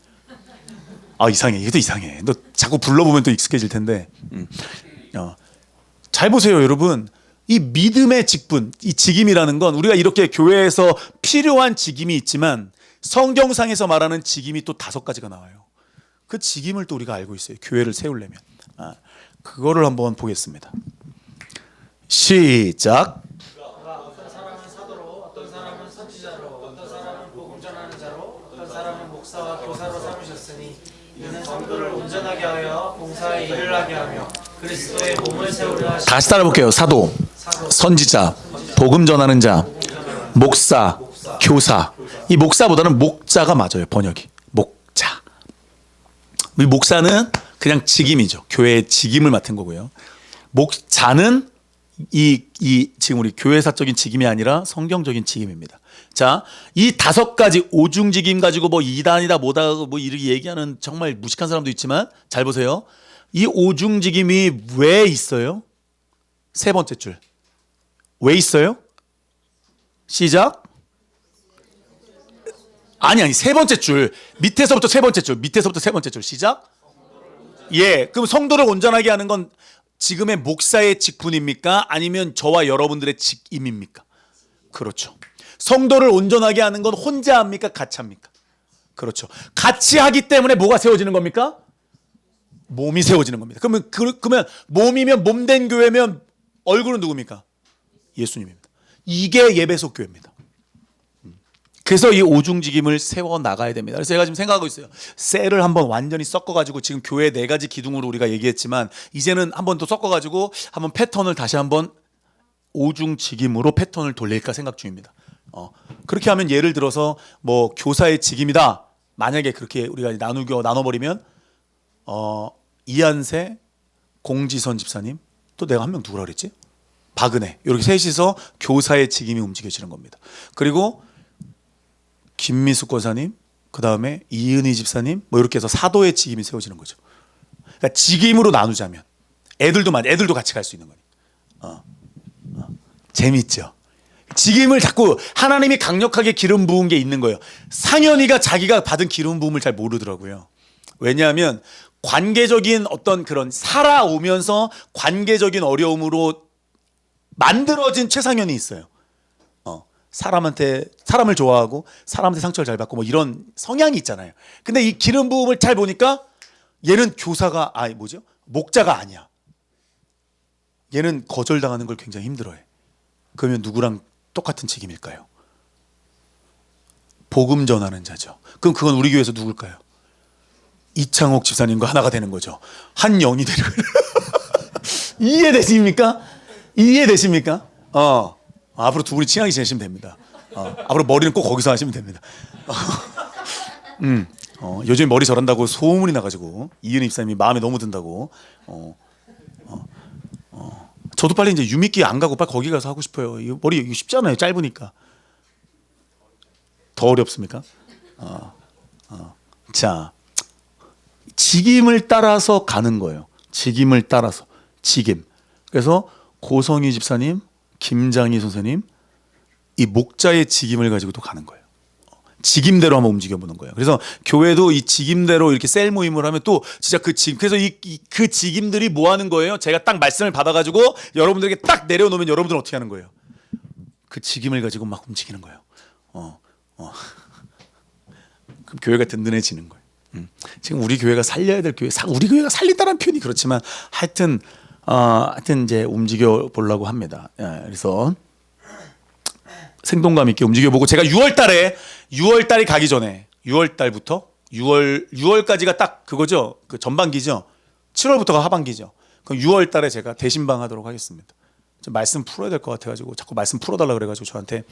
이상해. 이게 또 이상해. 너 자꾸 불러보면 또 익숙해질 텐데. 잘 보세요, 여러분. 이 믿음의 직분, 이 직임이라는 건 우리가 이렇게 교회에서 필요한 직임이 있지만 성경상에서 말하는 직임이 또 5가지가 나와요. 그 직임을 또 우리가 알고 있어요. 교회를 세우려면. 그거를 한번 보겠습니다. 시작. 어떤 사람은 사도로, 어떤 사람은 선지자로, 어떤 사람은 복음 전하는 자로, 어떤 사람은 목사와 교사로 삼으셨으니 이는 성도를 온전하게 하여 봉사의 일을 하게 하며 그리스도의 몸을 세우려 하시니. 다시 따라볼게요. 사도, 선지자, 복음 전하는 자, 목사, 교사. 이 목사보다는 목자가 맞아요. 번역이. 목자. 이 목사는 그냥 직임이죠. 교회의 직임을 맡은 거고요. 목자는 지금 우리 교회사적인 직임이 아니라 성경적인 직임입니다. 자, 이 5가지 오중직임 가지고 뭐 이단이다 뭐다 뭐 이렇게 얘기하는 정말 무식한 사람도 있지만 잘 보세요. 이 오중직임이 왜 있어요? 3번째 줄. 왜 있어요? 시작. 아니 3번째 줄. 밑에서부터 3번째 줄. 시작. 예, 그럼 성도를 온전하게 하는 건 지금의 목사의 직분입니까? 아니면 저와 여러분들의 직임입니까? 그렇죠. 성도를 온전하게 하는 건 혼자 합니까? 같이 합니까? 그렇죠. 같이 하기 때문에 뭐가 세워지는 겁니까? 몸이 세워지는 겁니다. 그러면 몸이면 몸된 교회면 얼굴은 누굽니까? 예수님입니다. 이게 예배속 교회입니다. 그래서 이 오중직임을 세워 나가야 됩니다. 그래서 제가 지금 생각하고 있어요. 셀을 한번 완전히 섞어가지고 지금 교회 4가지 기둥으로 우리가 얘기했지만 이제는 한번 더 섞어가지고 한번 패턴을 다시 한번 오중직임으로 패턴을 돌릴까 생각 중입니다. 그렇게 하면 예를 들어서 뭐 교사의 직임이다. 만약에 그렇게 우리가 나눠버리면 이한세, 공지선 집사님, 또 내가 한 명 누구라 그랬지? 박은혜. 이렇게 셋이서 교사의 직임이 움직여지는 겁니다. 그리고 김미숙 권사님, 그 다음에 이은희 집사님, 뭐 이렇게 해서 사도의 직임이 세워지는 거죠. 그러니까 직임으로 나누자면 애들도 같이 갈 수 있는 거니. 재밌죠. 직임을 자꾸 하나님이 강력하게 기름 부은 게 있는 거예요. 상현이가 자기가 받은 기름 부음을 잘 모르더라고요. 왜냐하면 관계적인 어떤 그런 살아오면서 관계적인 어려움으로 만들어진 최상현이 있어요. 사람을 좋아하고 사람한테 상처를 잘 받고 뭐 이런 성향이 있잖아요. 근데 이 기름 부음을 잘 보니까 얘는 교사가 목자가 아니야. 얘는 거절당하는 걸 굉장히 힘들어해. 그러면 누구랑 똑같은 책임일까요? 복음 전하는 자죠. 그럼 그건 우리 교회에서 누굴까요? 이창옥 집사님과 하나가 되는 거죠. 한 영이 되는 거예요. 이해되십니까? 이해되십니까? 앞으로 두 분이 친하게 지내시면 됩니다. 앞으로 머리는 꼭 거기서 하시면 됩니다. 요즘 머리 절한다고 소문이 나가지고 이은희 집사님이 마음에 너무 든다고. 저도 빨리 이제 유미끼 안 가고 빨리 거기 가서 하고 싶어요. 이 머리 이거 쉽잖아요. 짧으니까. 더 어렵습니까? 자, 직임을 따라서 가는 거예요. 직임을 따라서. 직임. 그래서 고성희 집사님, 김장희 선생님, 이 목자의 직임을 가지고 또 가는 거예요. 직임대로 한번 움직여보는 거예요. 그래서 교회도 이 직임대로 이렇게 셀 모임을 하면 또 진짜 그 직임, 그래서 그 직임들이 뭐 하는 거예요? 제가 딱 말씀을 받아가지고 여러분들에게 딱 내려놓으면 여러분들은 어떻게 하는 거예요? 그 직임을 가지고 막 움직이는 거예요. 그럼 교회가 든든해지는 거예요. 지금 우리 교회가 살려야 될 교회, 우리 교회가 살린다는 표현이 그렇지만 하여튼 이제 움직여 보려고 합니다. 그래서 생동감 있게 움직여보고 제가 6월달이 가기 전에 6월달부터 6월까지가 딱 그거죠. 그 전반기죠. 7월부터가 하반기죠. 그럼 6월달에 제가 대신방 하도록 하겠습니다. 좀 말씀 풀어야 될 것 같아가지고 자꾸 말씀 풀어달라 그래가지고 저한테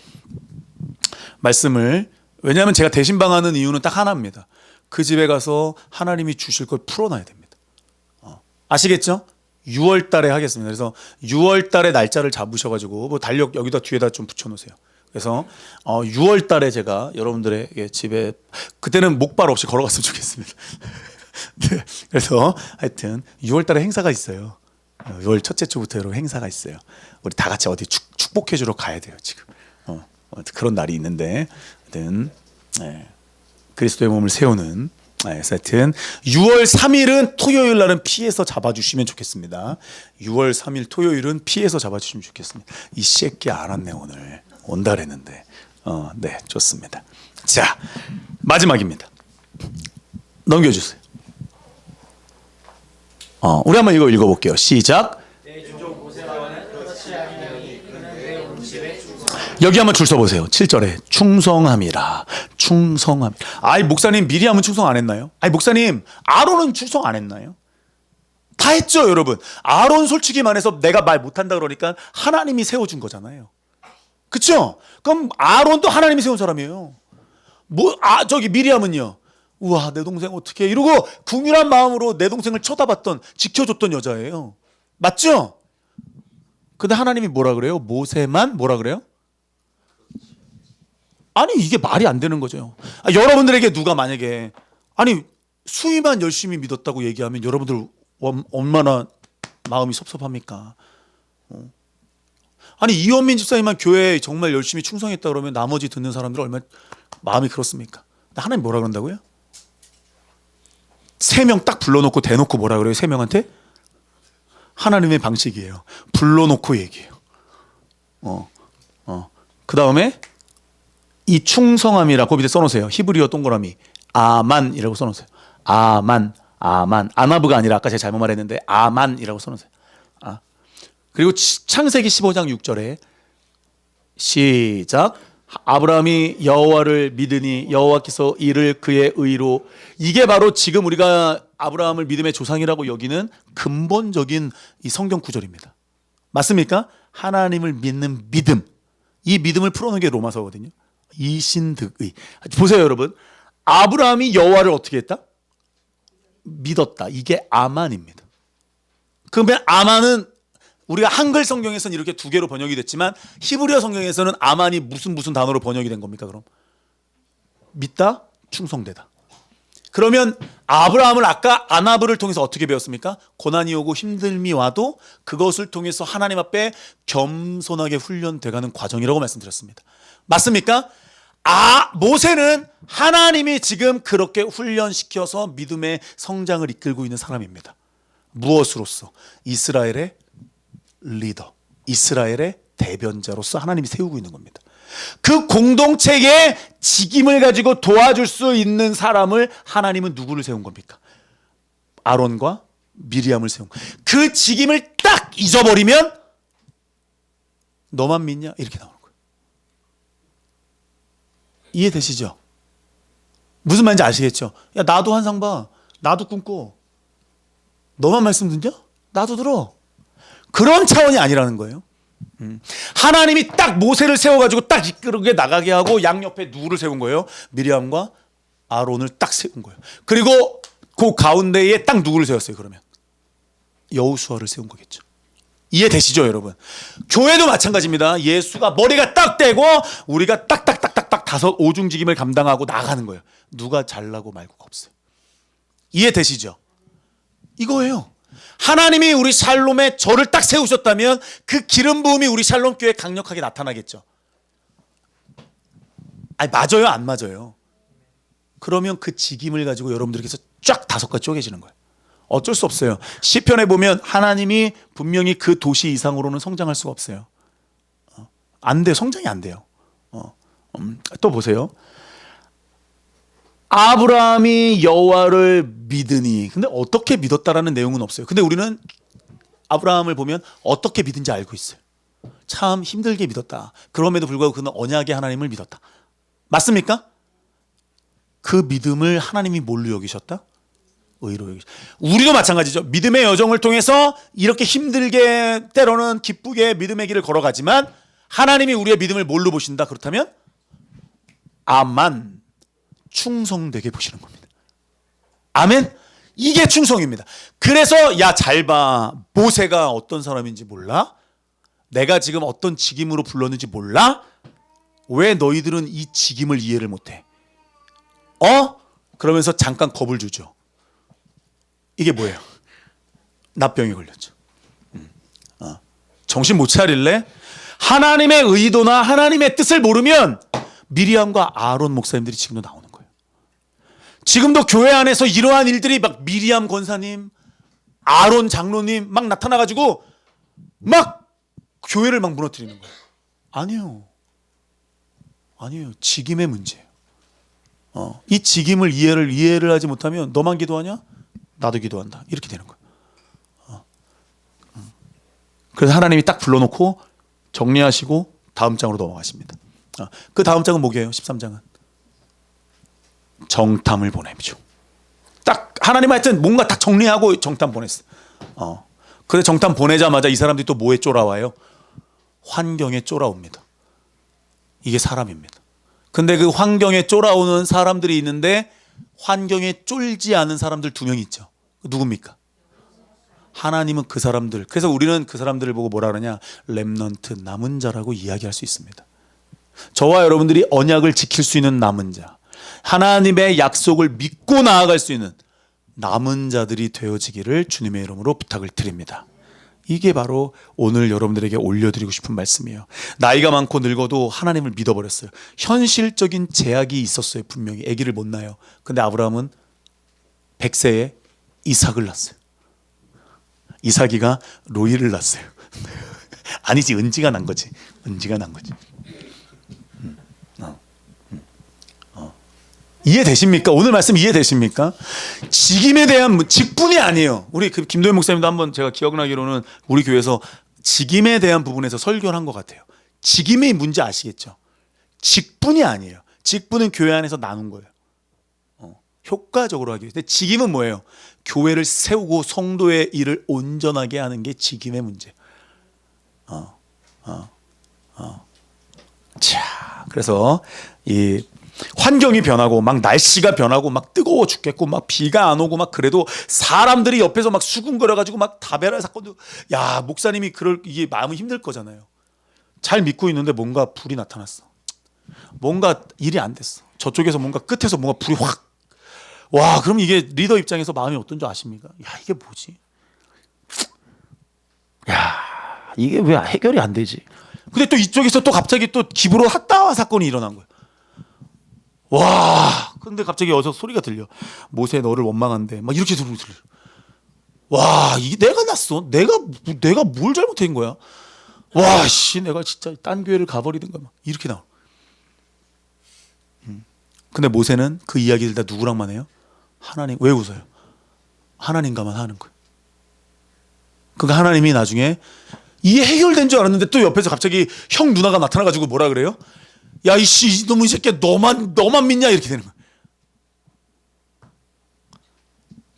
말씀을, 왜냐하면 제가 대신방 하는 이유는 딱 하나입니다. 그 집에 가서 하나님이 주실 걸 풀어놔야 됩니다. 아시겠죠? 6월달에 하겠습니다. 그래서 6월달에 날짜를 잡으셔가지고 뭐 달력 여기다 뒤에다 좀 붙여놓으세요. 그래서 6월 달에 제가 여러분들에게 집에, 그때는 목발 없이 걸어갔으면 좋겠습니다. 네, 그래서 하여튼 6월 달에 행사가 있어요. 6월 첫째 주부터 여러분 행사가 있어요. 우리 다 같이 어디 축복해 주러 가야 돼요 지금. 그런 날이 있는데 하여튼 그리스도의 몸을 세우는, 하여튼 6월 3일은 토요일 날은 피해서 잡아주시면 좋겠습니다. 6월 3일 토요일은 피해서 잡아주시면 좋겠습니다. 이 새끼 안 왔네 오늘. 온다 그랬는데. 네, 좋습니다. 자, 마지막입니다. 넘겨주세요. 우리 한번 이거 읽어볼게요. 시작. 여기 한번 줄 서보세요. 7절에 충성함이라. 충성함. 아이 목사님 미리암은 충성 안 했나요? 아이 목사님 아론은 충성 안 했나요? 다 했죠 여러분. 아론 솔직히 말해서 내가 말 못한다 그러니까 하나님이 세워준 거잖아요. 그렇죠? 그럼 아론도 하나님이 세운 사람이에요. 저기 미리암은요. 우와 내 동생 어떻게 이러고 궁휼한 마음으로 내 동생을 쳐다봤던, 지켜줬던 여자예요. 맞죠? 근데 하나님이 뭐라 그래요? 모세만 뭐라 그래요? 아니 이게 말이 안 되는 거죠. 여러분들에게 누가 만약에 수위만 열심히 믿었다고 얘기하면 여러분들 얼마나 마음이 섭섭합니까? 이원민 집사님만 교회에 정말 열심히 충성했다 그러면 나머지 듣는 사람들 얼마나 마음이 그렇습니까? 하나님 뭐라 그런다고요? 3명 딱 불러놓고 대놓고 뭐라 그래요? 3명한테? 하나님의 방식이에요. 불러놓고 얘기해요. 그 다음에 이 충성함이라 그 밑에 써놓으세요. 히브리어 동그라미 아만이라고 써놓으세요. 아만. 아나브가 아니라 아까 제가 잘못 말했는데 아만이라고 써놓으세요. 그리고 창세기 15장 6절에 시작. 아브라함이 여호와를 믿으니 여호와께서 이를 그의 의로. 이게 바로 지금 우리가 아브라함을 믿음의 조상이라고 여기는 근본적인 이 성경 구절입니다. 맞습니까? 하나님을 믿는 믿음. 이 믿음을 풀어놓은 게 로마서거든요. 이신득의. 보세요 여러분. 아브라함이 여호와를 어떻게 했다? 믿었다. 이게 아만입니다. 그러면 아만은 우리가 한글 성경에서는 이렇게 2개로 번역이 됐지만 히브리어 성경에서는 아만이 무슨 단어로 번역이 된 겁니까 그럼? 믿다, 충성되다. 그러면 아브라함을 아까 아나브를 통해서 어떻게 배웠습니까? 고난이 오고 힘듦이 와도 그것을 통해서 하나님 앞에 겸손하게 훈련돼가는 과정이라고 말씀드렸습니다. 맞습니까? 모세는 하나님이 지금 그렇게 훈련시켜서 믿음의 성장을 이끌고 있는 사람입니다. 무엇으로써? 이스라엘의 리더, 이스라엘의 대변자로서 하나님이 세우고 있는 겁니다. 그 공동체의 직임을 가지고 도와줄 수 있는 사람을 하나님은 누구를 세운 겁니까? 아론과 미리암을 세운 거예요. 그 직임을 딱 잊어버리면 너만 믿냐? 이렇게 나오는 거예요. 이해되시죠? 무슨 말인지 아시겠죠? 야, 나도 환상 봐. 나도 꿈꿔. 너만 말씀 듣냐? 나도 들어. 그런 차원이 아니라는 거예요. 하나님이 딱 모세를 세워가지고 딱 이끌게 나가게 하고 양옆에 누구를 세운 거예요? 미리암과 아론을 딱 세운 거예요. 그리고 그 가운데에 딱 누구를 세웠어요? 그러면 여호수아를 세운 거겠죠. 이해되시죠, 여러분? 교회도 마찬가지입니다. 예수가 머리가 딱 떼고 우리가 딱딱딱딱딱 다섯 오중직임을 감당하고 나가는 거예요. 누가 잘나고 말고가 없어요. 이해되시죠? 이거예요. 하나님이 우리 샬롬에 저를 딱 세우셨다면 그 기름 부음이 우리 샬롬 교회에 강력하게 나타나겠죠. 아니, 맞아요, 안 맞아요? 그러면 그 직임을 가지고 여러분들께서 쫙 다섯 가지 쪼개지는 거예요. 어쩔 수 없어요. 시편에 보면 하나님이 분명히 그 도시 이상으로는 성장할 수가 없어요. 안 돼요. 성장이 안 돼요. 또 보세요. 아브라함이 여호와를 믿으니. 근데 어떻게 믿었다라는 내용은 없어요. 근데 우리는 아브라함을 보면 어떻게 믿은지 알고 있어요. 참 힘들게 믿었다. 그럼에도 불구하고 그는 언약의 하나님을 믿었다. 맞습니까? 그 믿음을 하나님이 뭘로 여기셨다? 의로 여기셨다. 우리도 마찬가지죠. 믿음의 여정을 통해서 이렇게 힘들게 때로는 기쁘게 믿음의 길을 걸어가지만 하나님이 우리의 믿음을 뭘로 보신다? 그렇다면 아만 충성되게 보시는 겁니다. 아멘. 이게 충성입니다. 그래서 야, 잘 봐. 모세가 어떤 사람인지 몰라? 내가 지금 어떤 직임으로 불렀는지 몰라? 왜 너희들은 이 직임을 이해를 못해? 그러면서 잠깐 겁을 주죠. 이게 뭐예요? 납병이 걸렸죠. 정신 못 차릴래? 하나님의 의도나 하나님의 뜻을 모르면 미리암과 아론 목사님들이 지금도 나오는 거예요. 지금도 교회 안에서 이러한 일들이 막 미리암 권사님, 아론 장로님 막 나타나가지고 막 교회를 막 무너뜨리는 거예요. 아니에요. 직임의 문제예요. 이 직임을 이해를 하지 못하면 너만 기도하냐? 나도 기도한다. 이렇게 되는 거예요. 그래서 하나님이 딱 불러놓고 정리하시고 다음 장으로 넘어가십니다. 그 다음 장은 뭐게요? 13장은 정탐을 보내죠. 딱 하나님 하여튼 뭔가 딱 정리하고 정탐 보냈어. 그래 정탐 보내자마자 이 사람들이 또 뭐에 쫄아와요? 환경에 쫄아옵니다. 이게 사람입니다. 근데 그 환경에 쫄아오는 사람들이 있는데 환경에 쫄지 않은 사람들 두 명 있죠. 누굽니까? 하나님은 그 사람들. 그래서 우리는 그 사람들을 보고 뭐라 그러냐? 렘넌트, 남은 자라고 이야기할 수 있습니다. 저와 여러분들이 언약을 지킬 수 있는 남은 자, 하나님의 약속을 믿고 나아갈 수 있는 남은 자들이 되어지기를 주님의 이름으로 부탁을 드립니다. 이게 바로 오늘 여러분들에게 올려드리고 싶은 말씀이에요. 나이가 많고 늙어도 하나님을 믿어버렸어요. 현실적인 제약이 있었어요. 분명히 아기를 못 낳아요. 근데 아브라함은 100세에 이삭을 낳았어요. 이삭이가 로이를 낳았어요. 아니지, 은지가 난 거지. 이해되십니까? 오늘 말씀 이해되십니까? 직임에 대한 직분이 아니에요. 우리 김도현 목사님도 한번 제가 기억나기로는 우리 교회에서 직임에 대한 부분에서 설교를 한 것 같아요. 직임의 문제 아시겠죠? 직분이 아니에요. 직분은 교회 안에서 나눈 거예요. 효과적으로 하기 위해. 근데 직임은 뭐예요? 교회를 세우고 성도의 일을 온전하게 하는 게 직임의 문제. 자, 그래서 이 환경이 변하고 막 날씨가 변하고 막 뜨거워 죽겠고 막 비가 안 오고 막 그래도 사람들이 옆에서 막 수군거려 가지고 막 다베라 사건도, 야, 목사님이 이게 마음이 힘들 거잖아요. 잘 믿고 있는데 뭔가 불이 나타났어. 뭔가 일이 안 됐어. 저쪽에서 뭔가 끝에서 뭔가 불이 확. 와, 그럼 이게 리더 입장에서 마음이 어떤 줄 아십니까? 야, 이게 뭐지? 야, 이게 왜 해결이 안 되지? 근데 또 이쪽에서 또 갑자기 또 기브로 핫다와 사건이 일어난 거야. 와, 근데 갑자기 어디서 소리가 들려. 모세 너를 원망한대. 막 이렇게 소리 들려. 와, 이게 내가 났어. 내가 뭘 잘못한 거야? 와, 씨, 내가 진짜 딴 교회를 가버리는 거야. 막 이렇게 나와. 근데 모세는 그 이야기를 다 누구랑만 해요? 하나님. 왜 웃어요? 하나님과만 하는 거예요. 그러니까 하나님이 나중에 이게 해결된 줄 알았는데 또 옆에서 갑자기 형 누나가 나타나가지고 뭐라 그래요? 야, 이씨, 이놈의 새끼야, 너만 믿냐? 이렇게 되는 거야.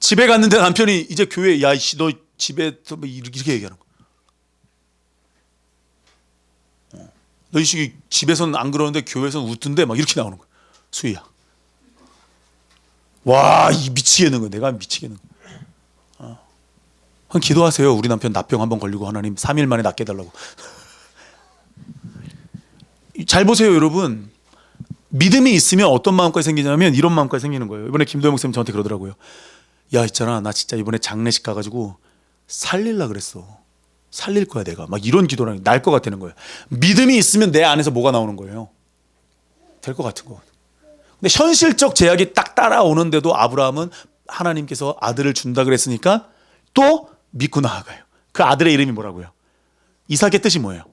집에 갔는데 남편이 이제 교회, 야, 이씨, 너 집에서 이렇게 얘기하는 거야. 너 이씨 집에서는 안 그러는데 교회에서는 웃던데 막 이렇게 나오는 거야. 수희야. 와, 이 미치겠는 거야. 내가 미치겠는 거야. 기도하세요. 우리 남편 납병 한번 걸리고 하나님 3일 만에 낫게 해달라고. 잘 보세요, 여러분. 믿음이 있으면 어떤 마음까지 생기냐면 이런 마음까지 생기는 거예요. 이번에 김도영 목사님 저한테 그러더라고요. 야, 있잖아, 나 진짜 이번에 장례식 가가지고 살릴라 그랬어. 살릴 거야 내가. 막 이런 기도랑 날 것 같다는 거예요. 믿음이 있으면 내 안에서 뭐가 나오는 거예요? 될 것 같은 거. 근데 현실적 제약이 딱 따라오는데도 아브라함은 하나님께서 아들을 준다 그랬으니까 또 믿고 나아가요. 그 아들의 이름이 뭐라고요? 이삭의 뜻이 뭐예요?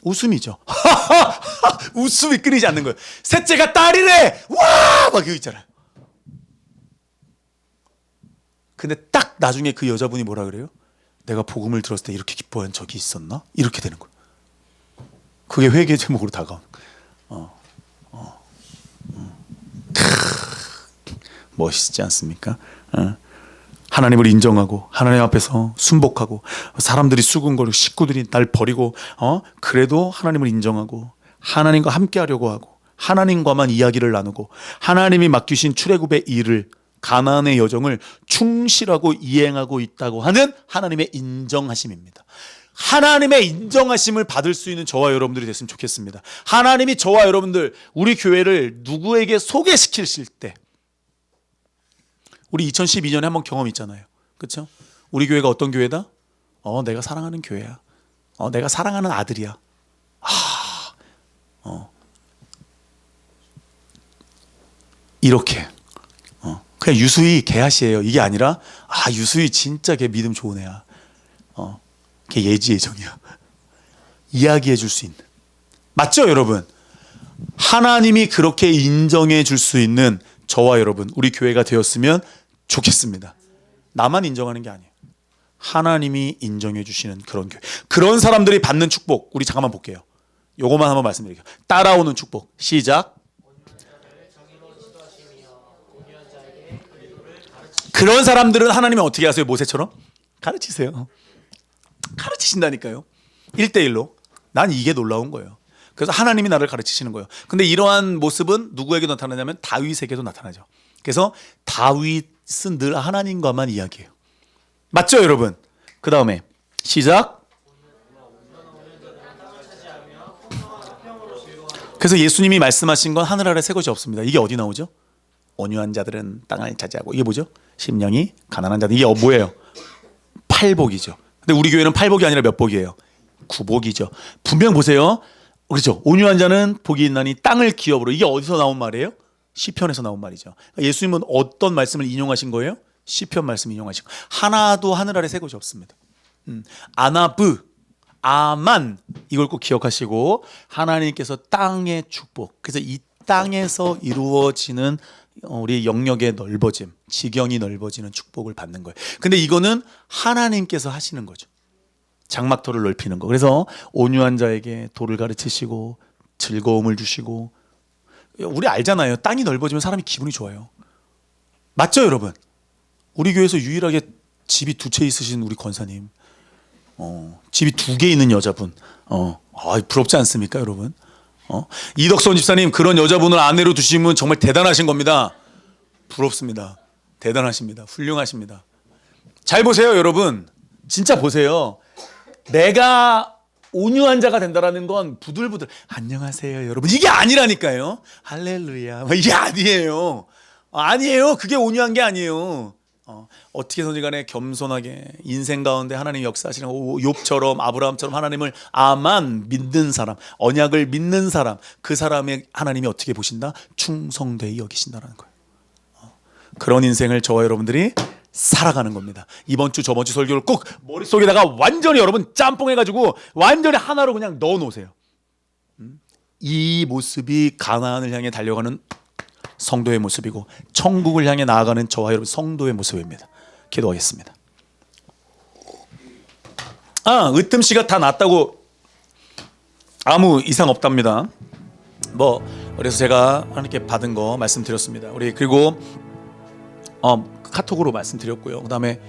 웃음이죠. 웃음이 끊이지 않는 거예요. 셋째가 딸이래. 와! 막 이거 있잖아요. 근데 딱 나중에 그 여자분이 뭐라 그래요? 내가 복음을 들었을 때 이렇게 기뻐한 적이 있었나? 이렇게 되는 거예요. 그게 회개 제목으로 다가오는 거예요. 멋있지 않습니까? 하나님을 인정하고 하나님 앞에서 순복하고 사람들이 수군거리고 식구들이 날 버리고 그래도 하나님을 인정하고 하나님과 함께 하려고 하고 하나님과만 이야기를 나누고 하나님이 맡기신 출애굽의 일을 가나안의 여정을 충실하고 이행하고 있다고 하는 하나님의 인정하심입니다. 하나님의 인정하심을 받을 수 있는 저와 여러분들이 됐으면 좋겠습니다. 하나님이 저와 여러분들 우리 교회를 누구에게 소개시키실 때 우리 2012년에 한번 경험 있잖아요. 그렇죠? 우리 교회가 어떤 교회다? 내가 사랑하는 교회야. 내가 사랑하는 아들이야. 이렇게 그냥 유수희 개아시예요. 이게 아니라 유수희 진짜 걔 믿음 좋은 애야. 걔 예지예정이야. 이야기해 줄 수 있는. 맞죠, 여러분? 하나님이 그렇게 인정해 줄 수 있는 저와 여러분, 우리 교회가 되었으면 좋겠습니다. 나만 인정하는 게 아니에요. 하나님이 인정해 주시는 그런 교회. 그런 사람들이 받는 축복. 우리 잠깐만 볼게요. 요것만 한번 말씀드릴게요. 따라오는 축복. 시작. 그런 사람들은 하나님이 어떻게 하세요? 모세처럼? 가르치세요. 가르치신다니까요. 1대1로. 난 이게 놀라운 거예요. 그래서 하나님이 나를 가르치시는 거예요. 근데 이러한 모습은 누구에게 나타나냐면 다윗에게도 나타나죠. 그래서 다윗은 늘 하나님과만 이야기해요. 맞죠, 여러분? 그 다음에 시작. 그래서 예수님이 말씀하신 건 하늘 아래 새 것이 없습니다. 이게 어디 나오죠? 온유한 자들은 땅을 차지하고. 이게 뭐죠? 심령이 가난한 자들. 이게 뭐예요? 팔복이죠. 근데 우리 교회는 팔복이 아니라 몇 복이에요? 구복이죠. 분명 보세요. 그렇죠. 온유한 자는 복이 있나니 땅을 기업으로. 이게 어디서 나온 말이에요? 시편에서 나온 말이죠. 예수님은 어떤 말씀을 인용하신 거예요? 시편 말씀 인용하신 거. 하나도 하늘 아래 새 것이 없습니다. 아나브, 아만 이걸 꼭 기억하시고 하나님께서 땅의 축복. 그래서 이 땅에서 이루어지는 우리 영역의 넓어짐, 지경이 넓어지는 축복을 받는 거예요. 근데 이거는 하나님께서 하시는 거죠. 장막터를 넓히는 거. 그래서 온유한 자에게 도를 가르치시고 즐거움을 주시고. 우리 알잖아요. 땅이 넓어지면 사람이 기분이 좋아요. 맞죠, 여러분? 우리 교회에서 유일하게 집이 2채 있으신 우리 권사님, 집이 2개 있는 여자분, 부럽지 않습니까, 여러분? 이덕선 집사님, 그런 여자분을 아내로 두시면 정말 대단하신 겁니다. 부럽습니다. 대단하십니다. 훌륭하십니다. 잘 보세요, 여러분. 진짜 보세요. 내가 온유한 자가 된다라는 건 부들부들 안녕하세요 여러분 이게 아니라니까요. 할렐루야 이게 아니에요. 아니에요. 그게 온유한 게 아니에요. 어떻게 해서든 간에 겸손하게 인생 가운데 하나님 역사하시는 욥처럼 아브라함처럼 하나님을 아만 믿는 사람, 언약을 믿는 사람, 그 사람의 하나님이 어떻게 보신다? 충성되이 여기신다라는 거예요. 그런 인생을 저와 여러분들이 살아가는 겁니다. 이번 주 저번 주 설교를 꼭 머릿속에다가 완전히 여러분 짬뽕해가지고 완전히 하나로 그냥 넣어 놓으세요. 이 모습이 가나안을 향해 달려가는 성도의 모습이고 천국을 향해 나아가는 저와 여러분 성도의 모습입니다. 기도하겠습니다. 으뜸씨가 다 났다고 아무 이상 없답니다. 그래서 제가 하나님께 받은 거 말씀드렸습니다. 우리 그리고 카톡으로 말씀드렸고요. 그 다음에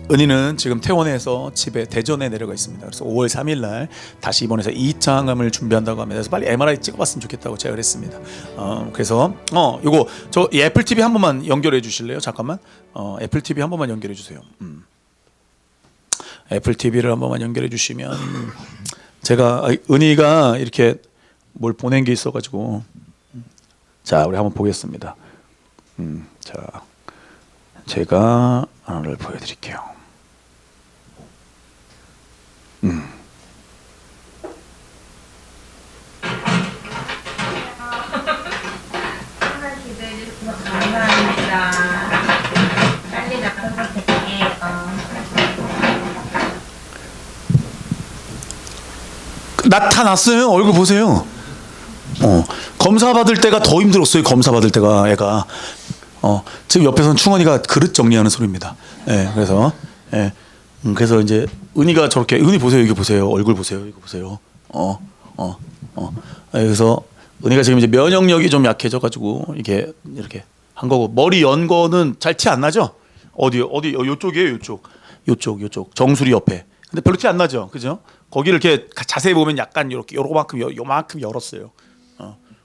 은희는 지금 퇴원해서 집에 대전에 내려가 있습니다. 그래서 5월 3일 날 다시 입원해서 2차 항암을 준비한다고 합니다. 그래서 빨리 MRI 찍어봤으면 좋겠다고 제가 그랬습니다. 그래서 요거 저 애플 TV 한 번만 연결해 주실래요? 잠깐만. 애플 TV 한 번만 연결해 주세요. 애플 TV를 한 번만 연결해 주시면 제가 은희가 이렇게 뭘 보낸 게 있어가지고 자 우리 한번 보겠습니다. 자 제가 하나를 보여드릴게요. 항상 기도해 주셔서 감사합니다. 빨리 나가서 뵐게요. 나타났어요. 얼굴 보세요. 검사 받을 때가 더 힘들었어요. 검사 받을 때가 애가 지금 옆에서는 충원이가 그릇 정리하는 소리입니다. 그래서 그래서 이제 은희가 저렇게 은희 보세요. 여기 보세요. 얼굴 보세요. 이거 보세요. 그래서 은희가 지금 이제 면역력이 좀 약해져 가지고 이게 이렇게 한 거고 머리 연 거는 잘 티 안 나죠? 어디 요쪽이에요. 요쪽 정수리 옆에. 근데 별로 티 안 나죠, 그죠? 거기를 이렇게 자세히 보면 약간 이렇게 요만큼 열었어요.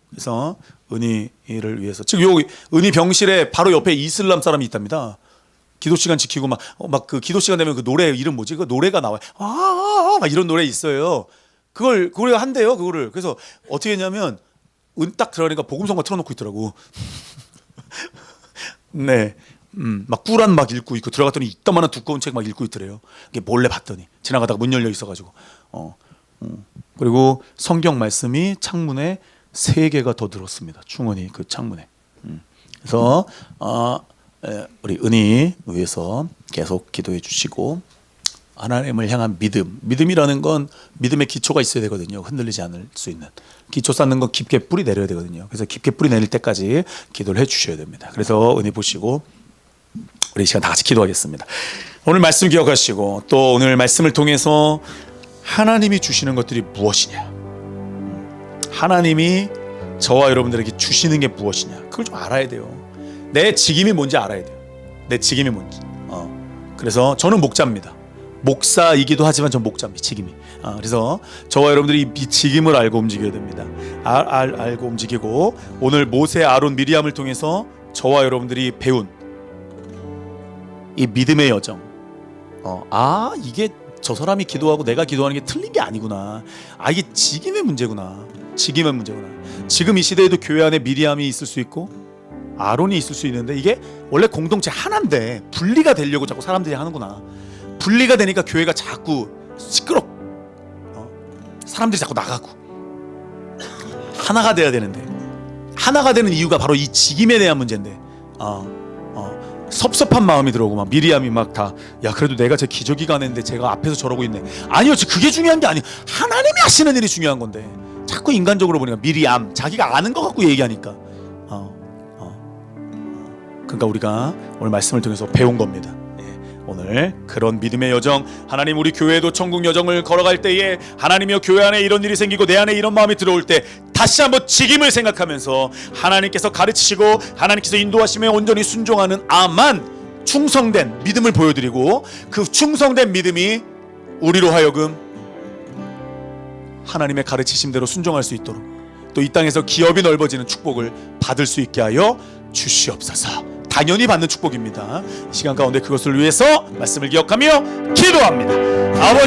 그래서 은희를 위해서 지금 여기 은희 병실에 바로 옆에 이슬람 사람이 있답니다. 기도 시간 지키고 막 그 기도 시간 되면 그 노래 이름 뭐지? 그 노래가 나와요. 막 이런 노래 있어요. 그걸 한대요. 그거를 그래서 어떻게 했냐면 딱 들어가니까 복음성가 틀어놓고 있더라고. 네. 막 꾸란 막 읽고 있고 들어갔더니 이따만한 두꺼운 책 막 읽고 있더래요. 이게 몰래 봤더니 지나가다가 문 열려 있어가지고 그리고 성경 말씀이 창문에 3개가 더 들었습니다. 충원이 그 창문에. 그래서 우리 은희 위해서 계속 기도해 주시고 하나님을 향한 믿음이라는 건 믿음의 기초가 있어야 되거든요. 흔들리지 않을 수 있는 기초 쌓는 건 깊게 뿌리 내려야 되거든요. 그래서 깊게 뿌리 내릴 때까지 기도를 해 주셔야 됩니다. 그래서 은희 보시고 우리 이 시간 다 같이 기도하겠습니다. 오늘 말씀 기억하시고 또 오늘 말씀을 통해서 하나님이 주시는 것들이 무엇이냐, 하나님이 저와 여러분들에게 주시는 게 무엇이냐, 그걸 좀 알아야 돼요. 내 직임이 뭔지 알아야 돼요. 내 직임이 뭔지. 그래서 저는 목자입니다. 목사이기도 하지만 전 목자입니다. 직임이. 그래서 저와 여러분들이 이 직임을 알고 움직여야 됩니다. 알고 움직이고 오늘 모세, 아론, 미리암을 통해서 저와 여러분들이 배운 이 믿음의 여정. 이게 저 사람이 기도하고 내가 기도하는 게 틀린 게 아니구나. 이게 직임의 문제구나. 직임의 문제구나. 지금 이 시대에도 교회 안에 미리암이 있을 수 있고 아론이 있을 수 있는데 이게 원래 공동체 하나인데 분리가 되려고 자꾸 사람들이 하는구나. 분리가 되니까 교회가 자꾸 사람들이 자꾸 나가고 하나가 돼야 되는데 하나가 되는 이유가 바로 이 직임에 대한 문제인데 섭섭한 마음이 들어오고 막 미리암이 막 다 야 그래도 내가 제 기저귀가 안 했는데 제가 앞에서 저러고 있네. 아니요, 그게 중요한 게 아니에요. 하나님이 하시는 일이 중요한 건데 자꾸 인간적으로 보니까 미리암 자기가 아는 거 갖고 얘기하니까 그러니까 우리가 오늘 말씀을 통해서 배운 겁니다. 오늘 그런 믿음의 여정, 하나님 우리 교회도 천국 여정을 걸어갈 때에 하나님이여 교회 안에 이런 일이 생기고 내 안에 이런 마음이 들어올 때 다시 한번 직임을 생각하면서 하나님께서 가르치시고 하나님께서 인도하심에 온전히 순종하는 충성된 믿음을 보여드리고 그 충성된 믿음이 우리로 하여금 하나님의 가르치심대로 순종할 수 있도록 또 이 땅에서 기업이 넓어지는 축복을 받을 수 있게 하여 주시옵소서. 당연히 받는 축복입니다. 이 시간 가운데 그것을 위해서 말씀을 기억하며 기도합니다. 아버지